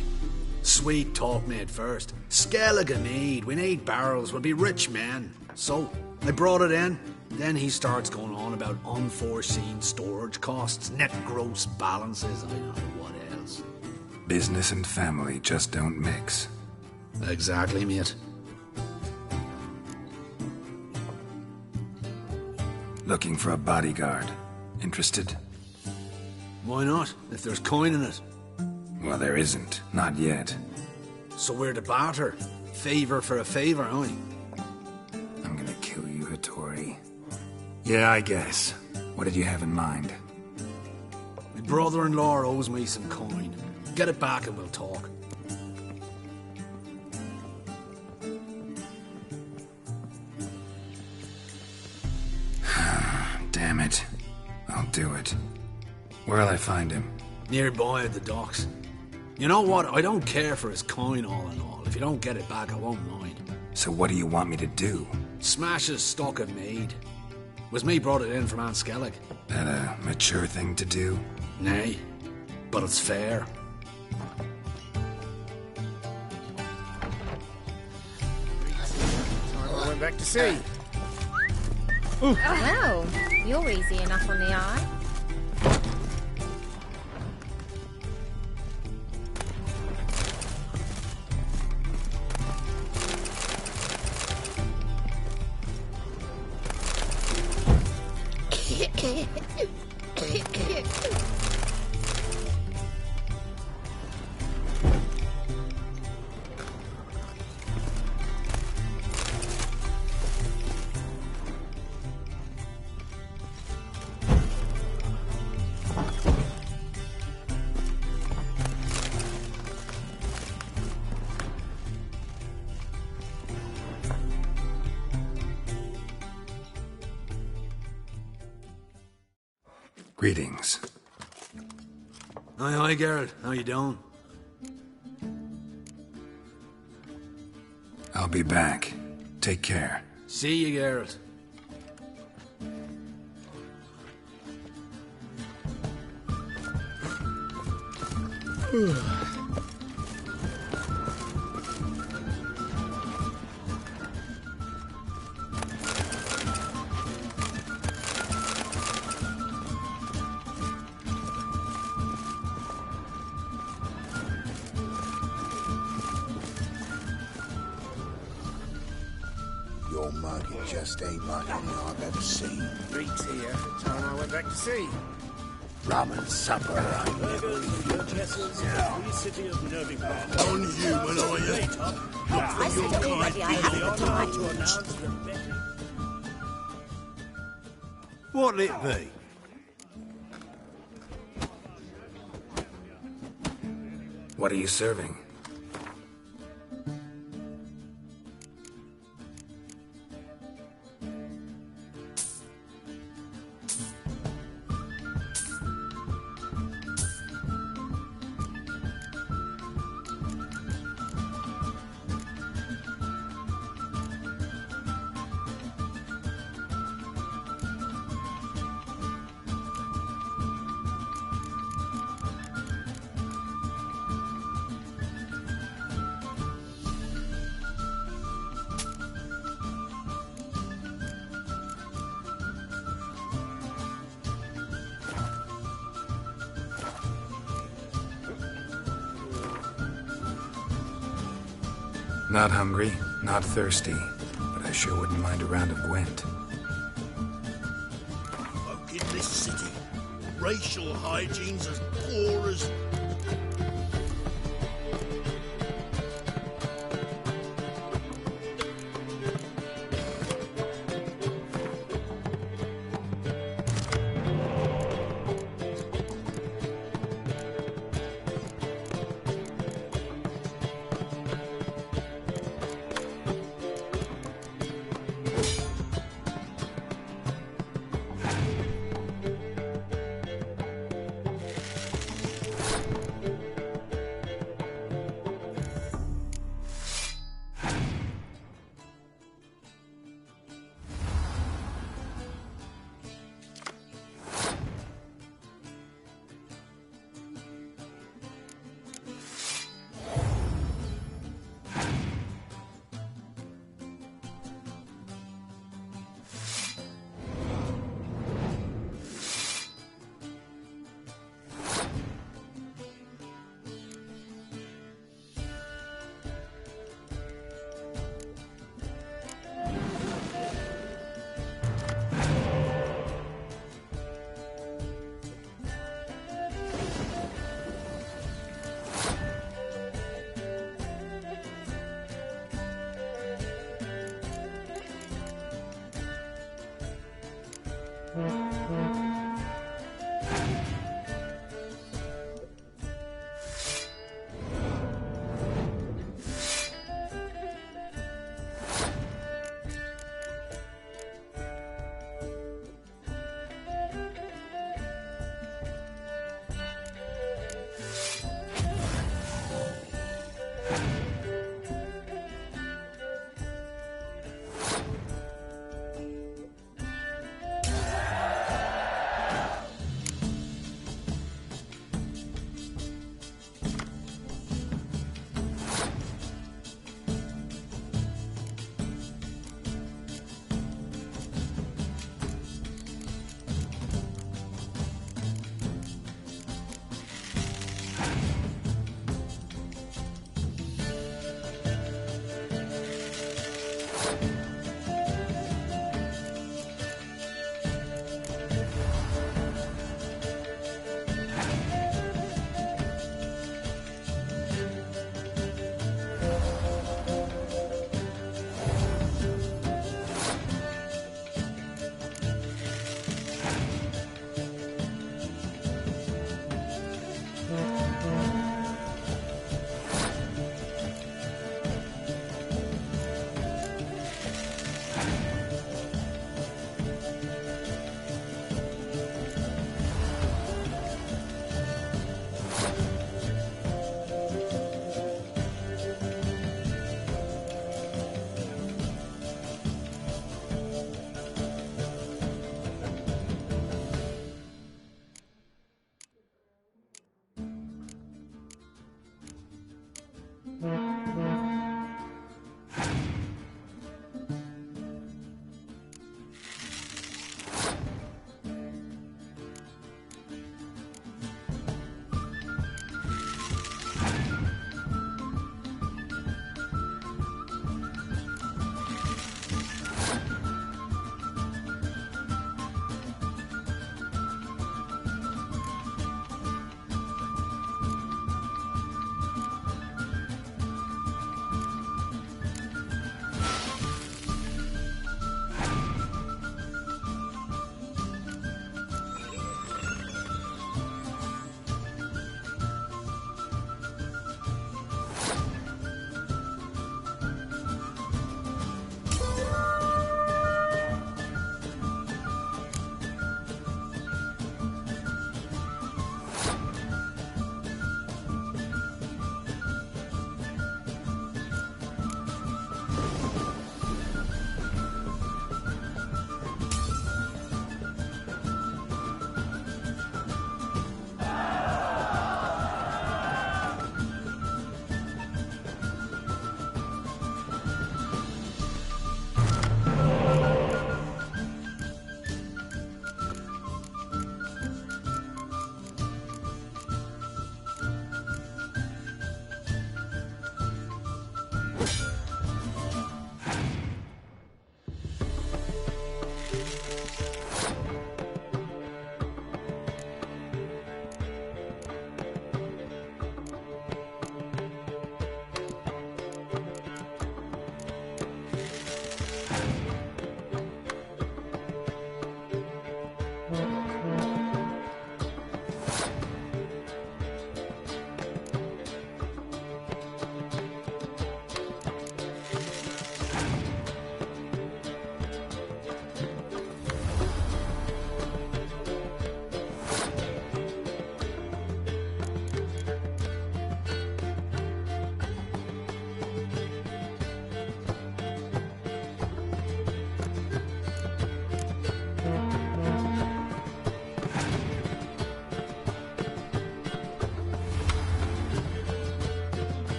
Sweet talk made first. Skellige need. We need barrels. We'll be rich men. So, I brought it in. Then he starts going on about unforeseen storage costs, net gross balances, I don't know what else. Business and family just don't mix. Exactly, mate. Looking for a bodyguard. Interested? Why not, if there's coin in it? Well, there isn't. Not yet. So we're to barter. Favor for a favor, aren't we? I'm gonna kill you, Hattori. Yeah, I guess. What did you have in mind? My brother-in-law owes me some coin. Get it back and we'll talk. Damn it. I'll do it. Where'll I find him? Nearby at the docks. You know what? I don't care for his coin all in all. If you don't get it back, I won't mind. So what do you want me to do? Smash his stock of mead. Was me brought it in from Aunt Skellig. That a mature thing to do? Nay, but it's fair. I went back to sea. Well, you're easy enough on the eye. Greetings. Aye, Geralt. How you doing? I'll be back. Take care. See you, Geralt. old market just ain't like any I've ever seen. Greeks here. Time I went back to sea. Rum and supper. On you when I look for your kind. What'll it be? What are you serving? Not hungry, not thirsty, but I sure wouldn't mind a round of Gwent. Folk in this city, racial hygiene's as poor as...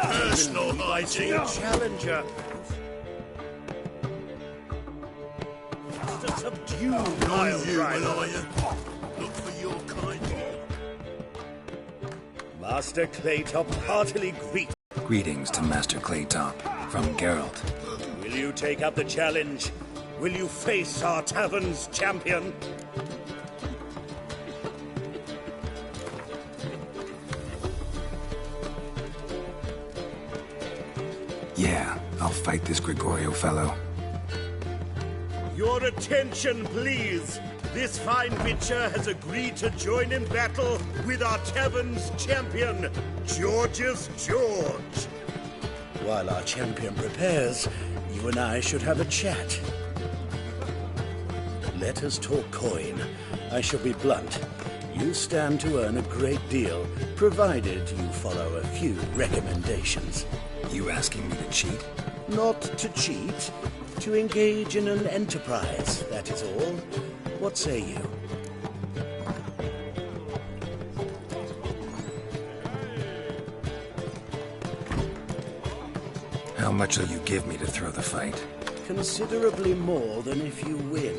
Personal hygiene. Challenger. To subdue Nile Driver. Look for your kind. Master Claytop heartily greet. Greetings to Master Claytop from Geralt. Will you take up the challenge? Will you face our tavern's champion? Yeah, I'll fight this Gregorio fellow. Your attention, please. This fine Witcher has agreed to join in battle with our tavern's champion, George's George. While our champion prepares, you and I should have a chat. Let us talk coin. I shall be blunt. You stand to earn a great deal, provided you follow a few recommendations. You asking me to cheat? Not to cheat, to engage in an enterprise, that is all. What say you? How much will you give me to throw the fight? considerably more than if you win.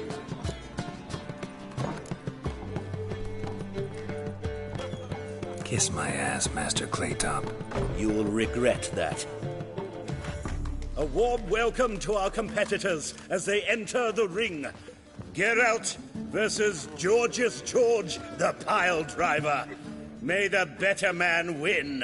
Kiss my ass, Master Claytop. You'll regret that. A warm welcome to our competitors as they enter the ring. Geralt versus Georgius George, the pile driver. May the better man win.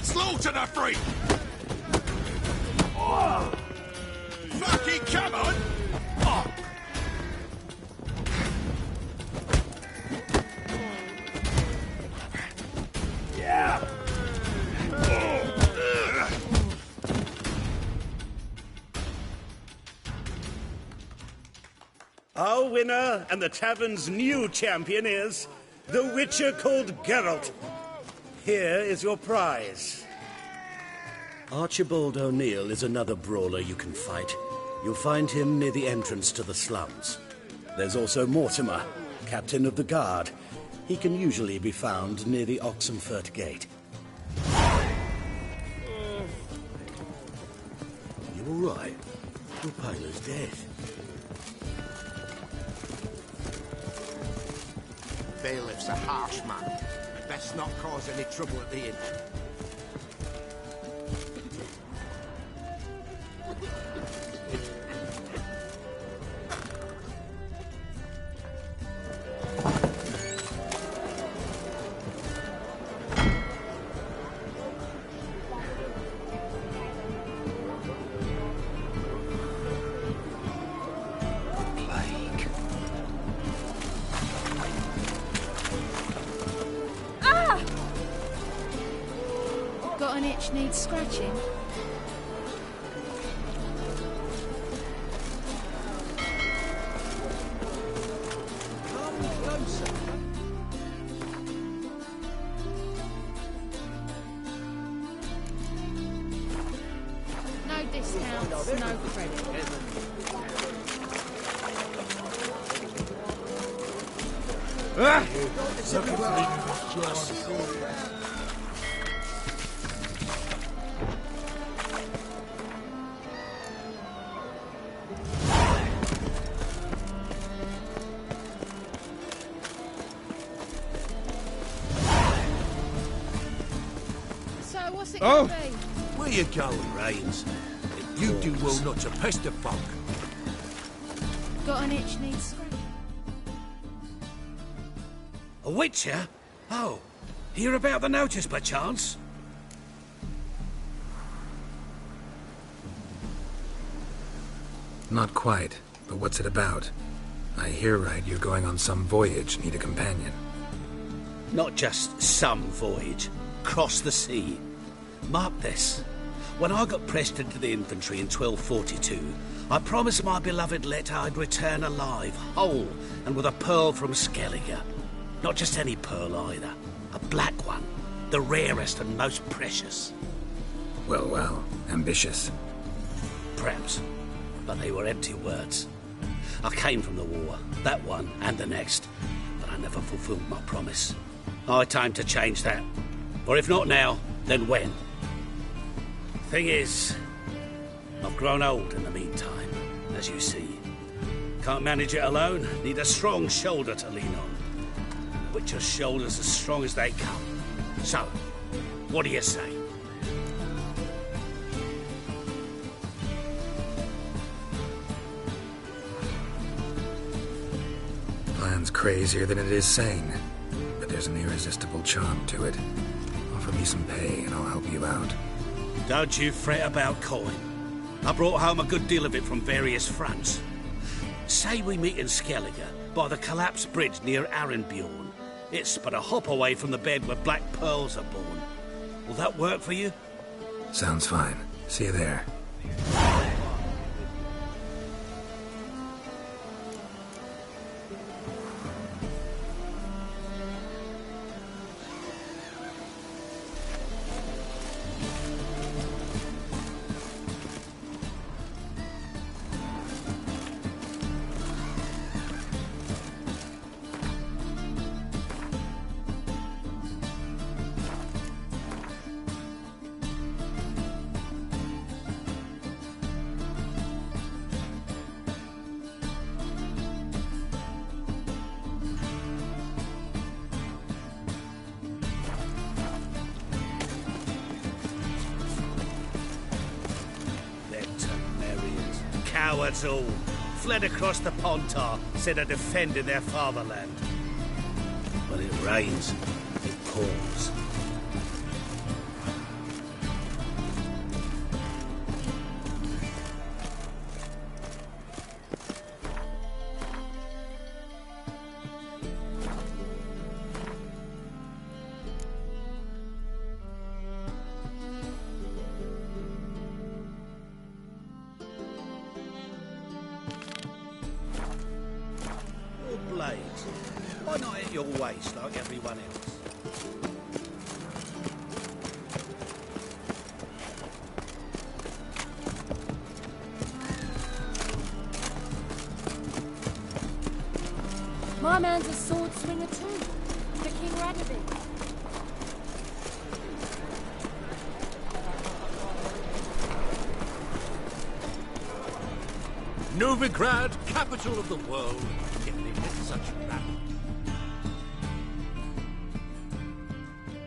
Slaughter the freak! Fucking come on! Our winner and the tavern's new champion is the Witcher called Geralt. Here is your prize. Archibald O'Neill is another brawler you can fight. You'll find him near the entrance to the slums. There's also Mortimer, captain of the guard. He can usually be found near the Oxenfurt Gate. You all right? Your paler's dead. Bailiff's a harsh man. Best not cause any trouble at the inn. Got an itch needs scratching? Come closer. No discounts, no credit. So what's it gonna be? Where you going, Rains? You do well not to pester folk. Got an itch needs scratching? A witcher? Oh, hear about the notice by chance? Not quite, but what's it about? I hear right you're going on some voyage, need a companion. Not just some voyage. Cross the sea. Mark this. When I got pressed into the infantry in 1242, I promised my beloved Let I'd return alive, whole, and with a pearl from Skellige. Not just any pearl either. A black one. The rarest and most precious. Well, well, ambitious. Perhaps. But they were empty words. I came from the war, that one and the next, but I never fulfilled my promise. High time to change that. Or if not now, then when? Thing is, I've grown old in the meantime, as you see. Can't manage it alone, need a strong shoulder to lean on. Witcher's shoulders as strong as they come. So, what do you say? Plan's crazier than it is sane, but there's an irresistible charm to it. Offer me some pay and I'll help you out. Don't you fret about coin. I brought home a good deal of it from various fronts. Say we meet in Skellige, by the collapsed bridge near Arenbjorn. It's but a hop away from the bed where black pearls are born. Will that work for you? Sounds fine. See you there. Cowards all. Fled across the Pontar, said are defending their fatherland. When it rains, it pours. Blades. Why not at your waist like everyone else? My man's a sword swinger too. The King Radovid. Novigrad, capital of the world. Getting into such rap.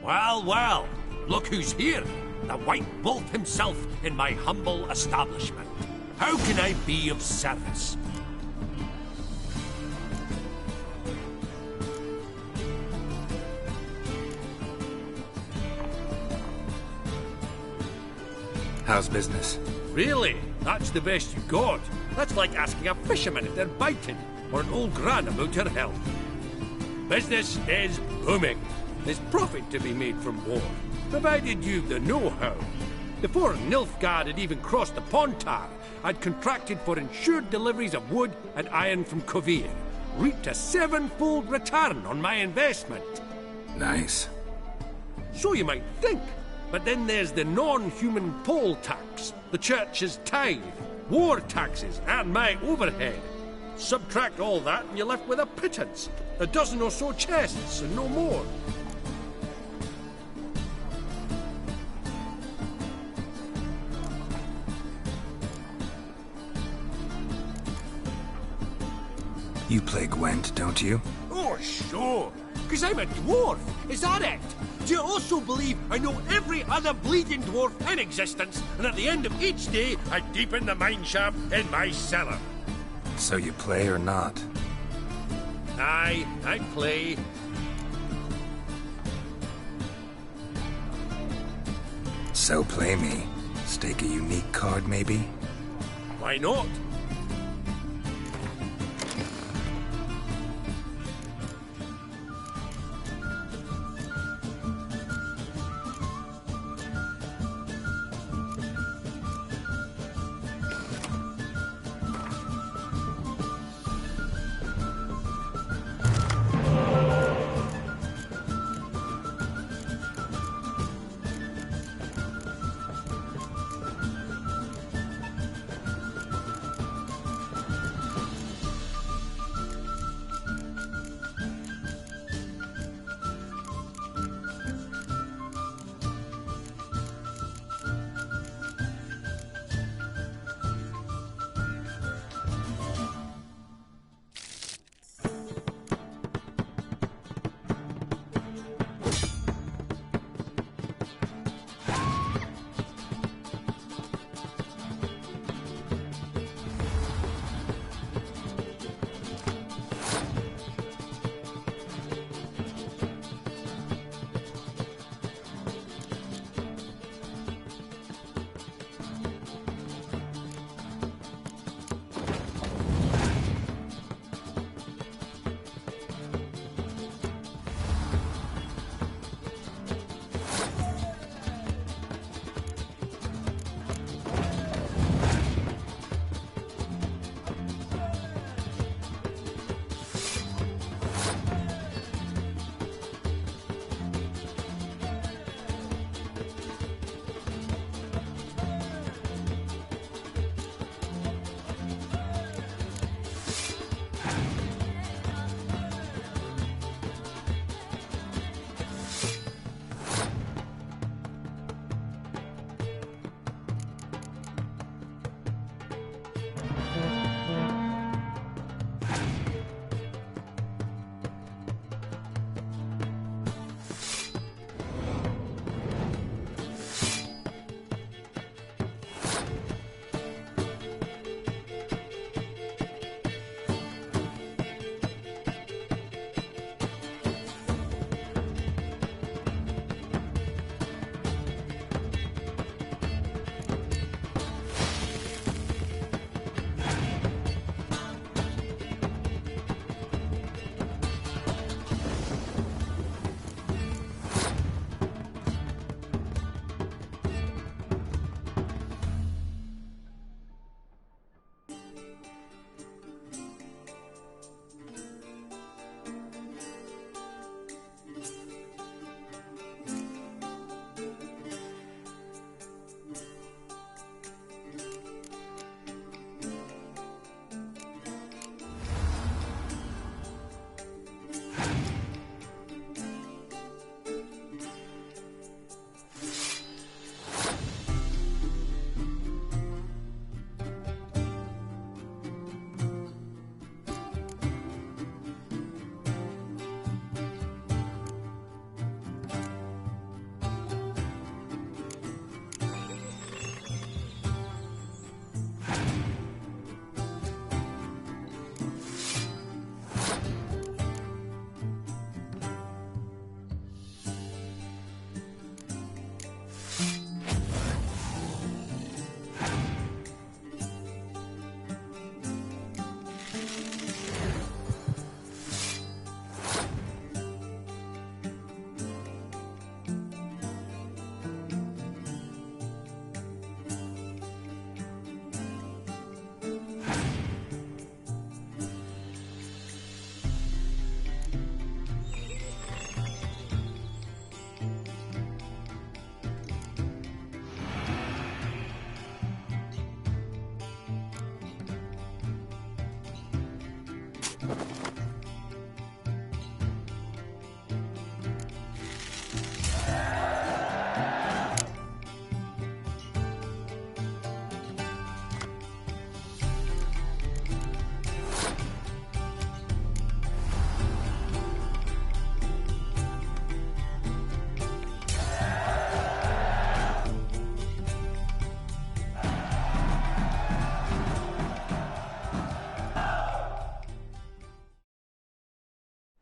Well, well, look who's here. The White Wolf himself in my humble establishment. How can I be of service? How's business? Really? That's the best you got? That's like asking a fisherman if they're biting, or an old gran about her health. Business is booming. There's profit to be made from war, provided you've the know-how. Before Nilfgaard had even crossed the Pontar, I'd contracted for insured deliveries of wood and iron from Kovir, reaped a 7-fold return on my investment. Nice. So you might think. But then there's the non-human poll tax, the church's tithe, war taxes, and my overhead. Subtract all that and you're left with a pittance. A dozen or so chests and no more. You play Gwent, don't you? Oh, sure. Because I'm a dwarf. Is that it? Do you also believe I know every other bleeding dwarf in existence, and at the end of each day, I deepen the mineshaft in my cellar? So you play or not? Aye, I play. So play me. Stake a unique card, maybe? Why not?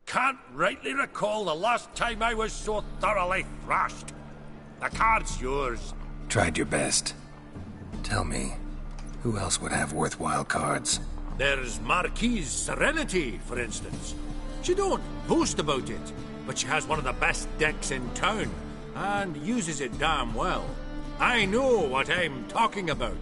can't rightly recall the last time I was so thoroughly thrashed. The card's yours. Tried your best. Tell me, who else would have worthwhile cards? There's Marquise Serenity, for instance. She don't boast about it, but she has one of the best decks in town, and uses it damn well. I know what I'm talking about.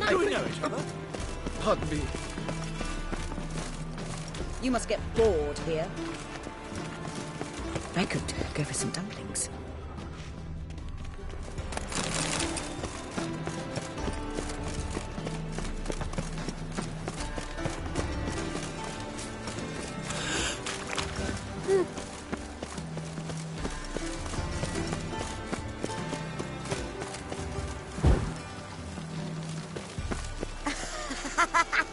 Do we know each other? Pardon me. You must get bored here. I could go for some dumplings.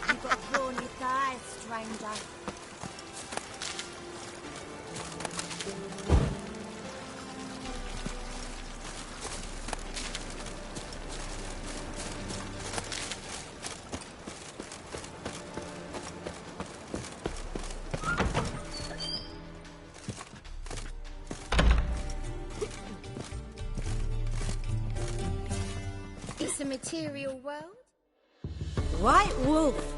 You've got brawny thighs, stranger. It's a material world. White Wolf,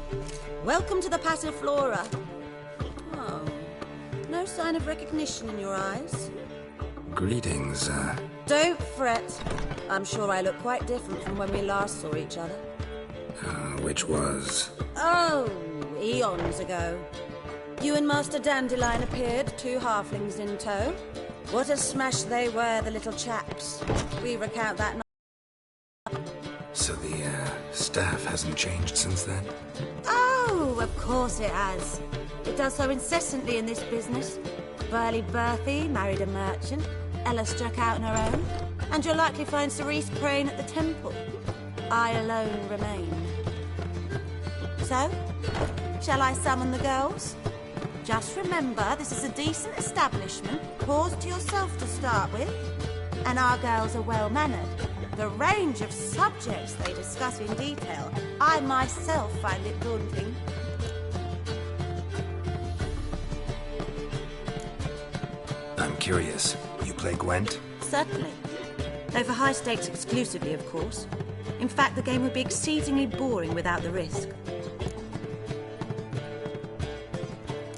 welcome to the Passiflora. Oh, no sign of recognition in your eyes. Greetings, Don't fret. I'm sure I look quite different from when we last saw each other. which was... Oh, eons ago. You and Master Dandelion appeared, 2 halflings in tow. What a smash they were, the little chaps. We recount that night. So the, staff hasn't changed since then? Oh, of course it has. It does so incessantly in this business. Burly Berthy married a merchant. Ella struck out on her own. And you'll likely find Cerise praying at the temple. I alone remain. So, shall I summon the girls? Just remember, this is a decent establishment. Pause to yourself to start with. And our girls are well-mannered. The range of subjects they discuss in detail, I myself find it daunting. I'm curious. You play Gwent? Certainly. Though for high stakes exclusively, of course. In fact, the game would be exceedingly boring without the risk.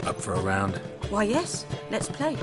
Up for a round? Why, yes. Let's play.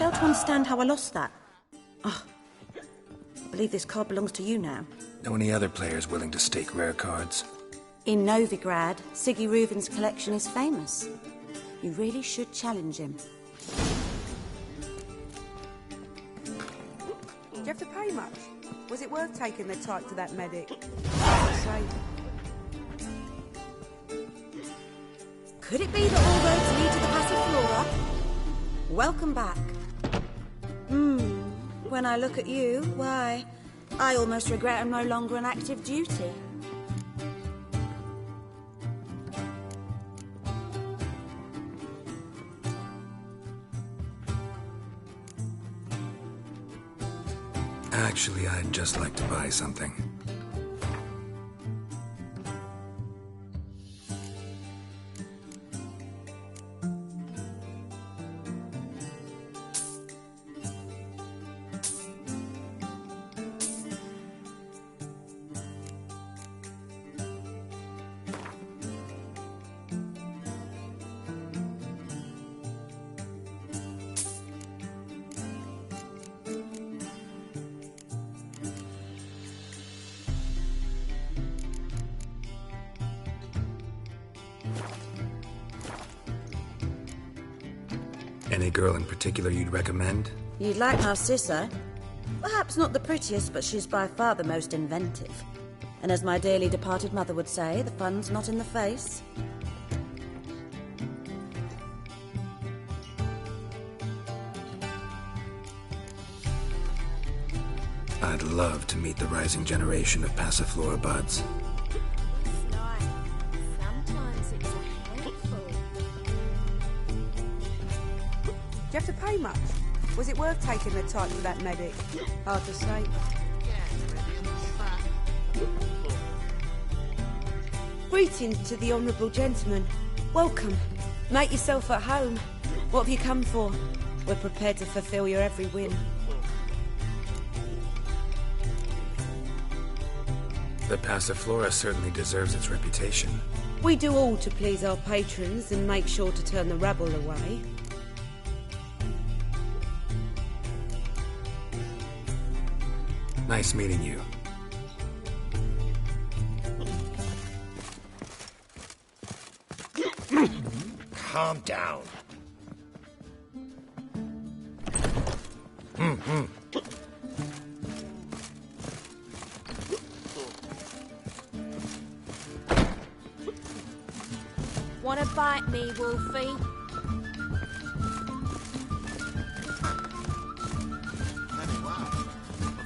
fail to understand how I lost that. Oh, I believe this card belongs to you now. Know any other players willing to stake rare cards? In Novigrad, Siggy Reuven's collection is famous. You really should challenge him. Do you have to pay much? Was it worth taking the type to that medic? Could it be that all roads lead to the Passiflora? Welcome back. When I look at you, why, I almost regret I'm no longer on active duty. Actually, I'd just like to buy something. Any girl in particular you'd recommend? You'd like Narcissa? Perhaps not the prettiest, but she's by far the most inventive. And as my dearly departed mother would say, the fun's not in the face. I'd love to meet the rising generation of Passiflora buds. Sometimes it's a handful. Do you have to pay much? Was it worth taking the type for that medic? Hard to say. Greetings to the honourable gentleman. Welcome. Make yourself at home. What have you come for? We're prepared to fulfil your every whim. The Passiflora certainly deserves its reputation. We do all to please our patrons and make sure to turn the rabble away. Nice meeting you. Calm down. Wanna bite me, Wolfie?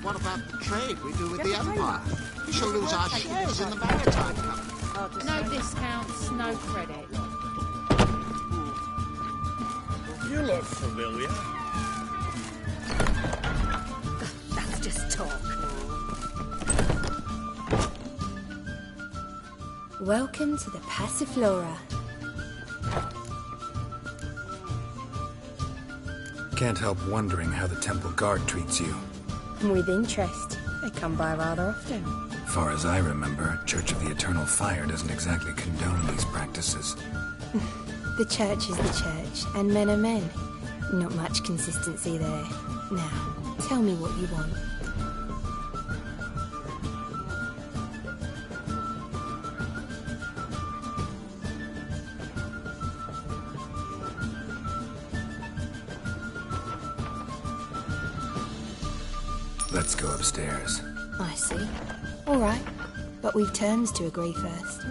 What about the trade we do with the Empire? We shall lose our shares in the Maritime Company. No discounts, no credit. You look familiar. That's just talk. Welcome to the Passiflora. Can't help wondering how the Temple Guard treats you. With interest. They come by rather often. Far as I remember, Church of the Eternal Fire doesn't exactly condone these practices. The church is the church, and men are men. Not much consistency there. Now, tell me what you want. Let's go upstairs. I see. All right. But we've terms to agree first.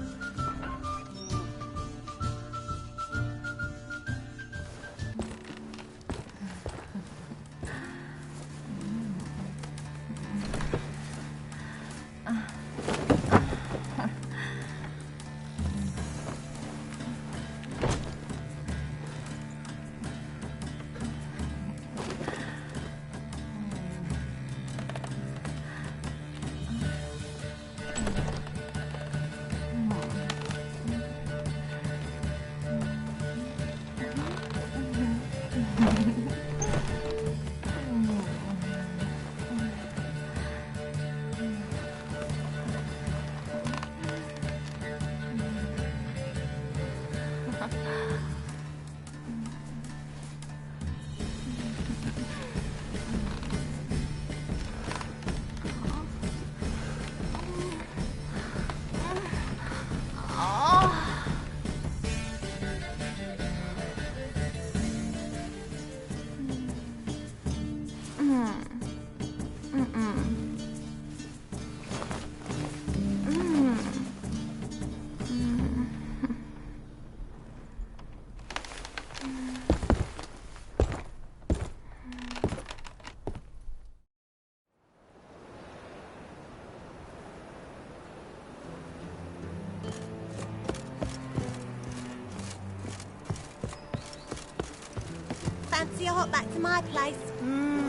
fancy a hop back to my place?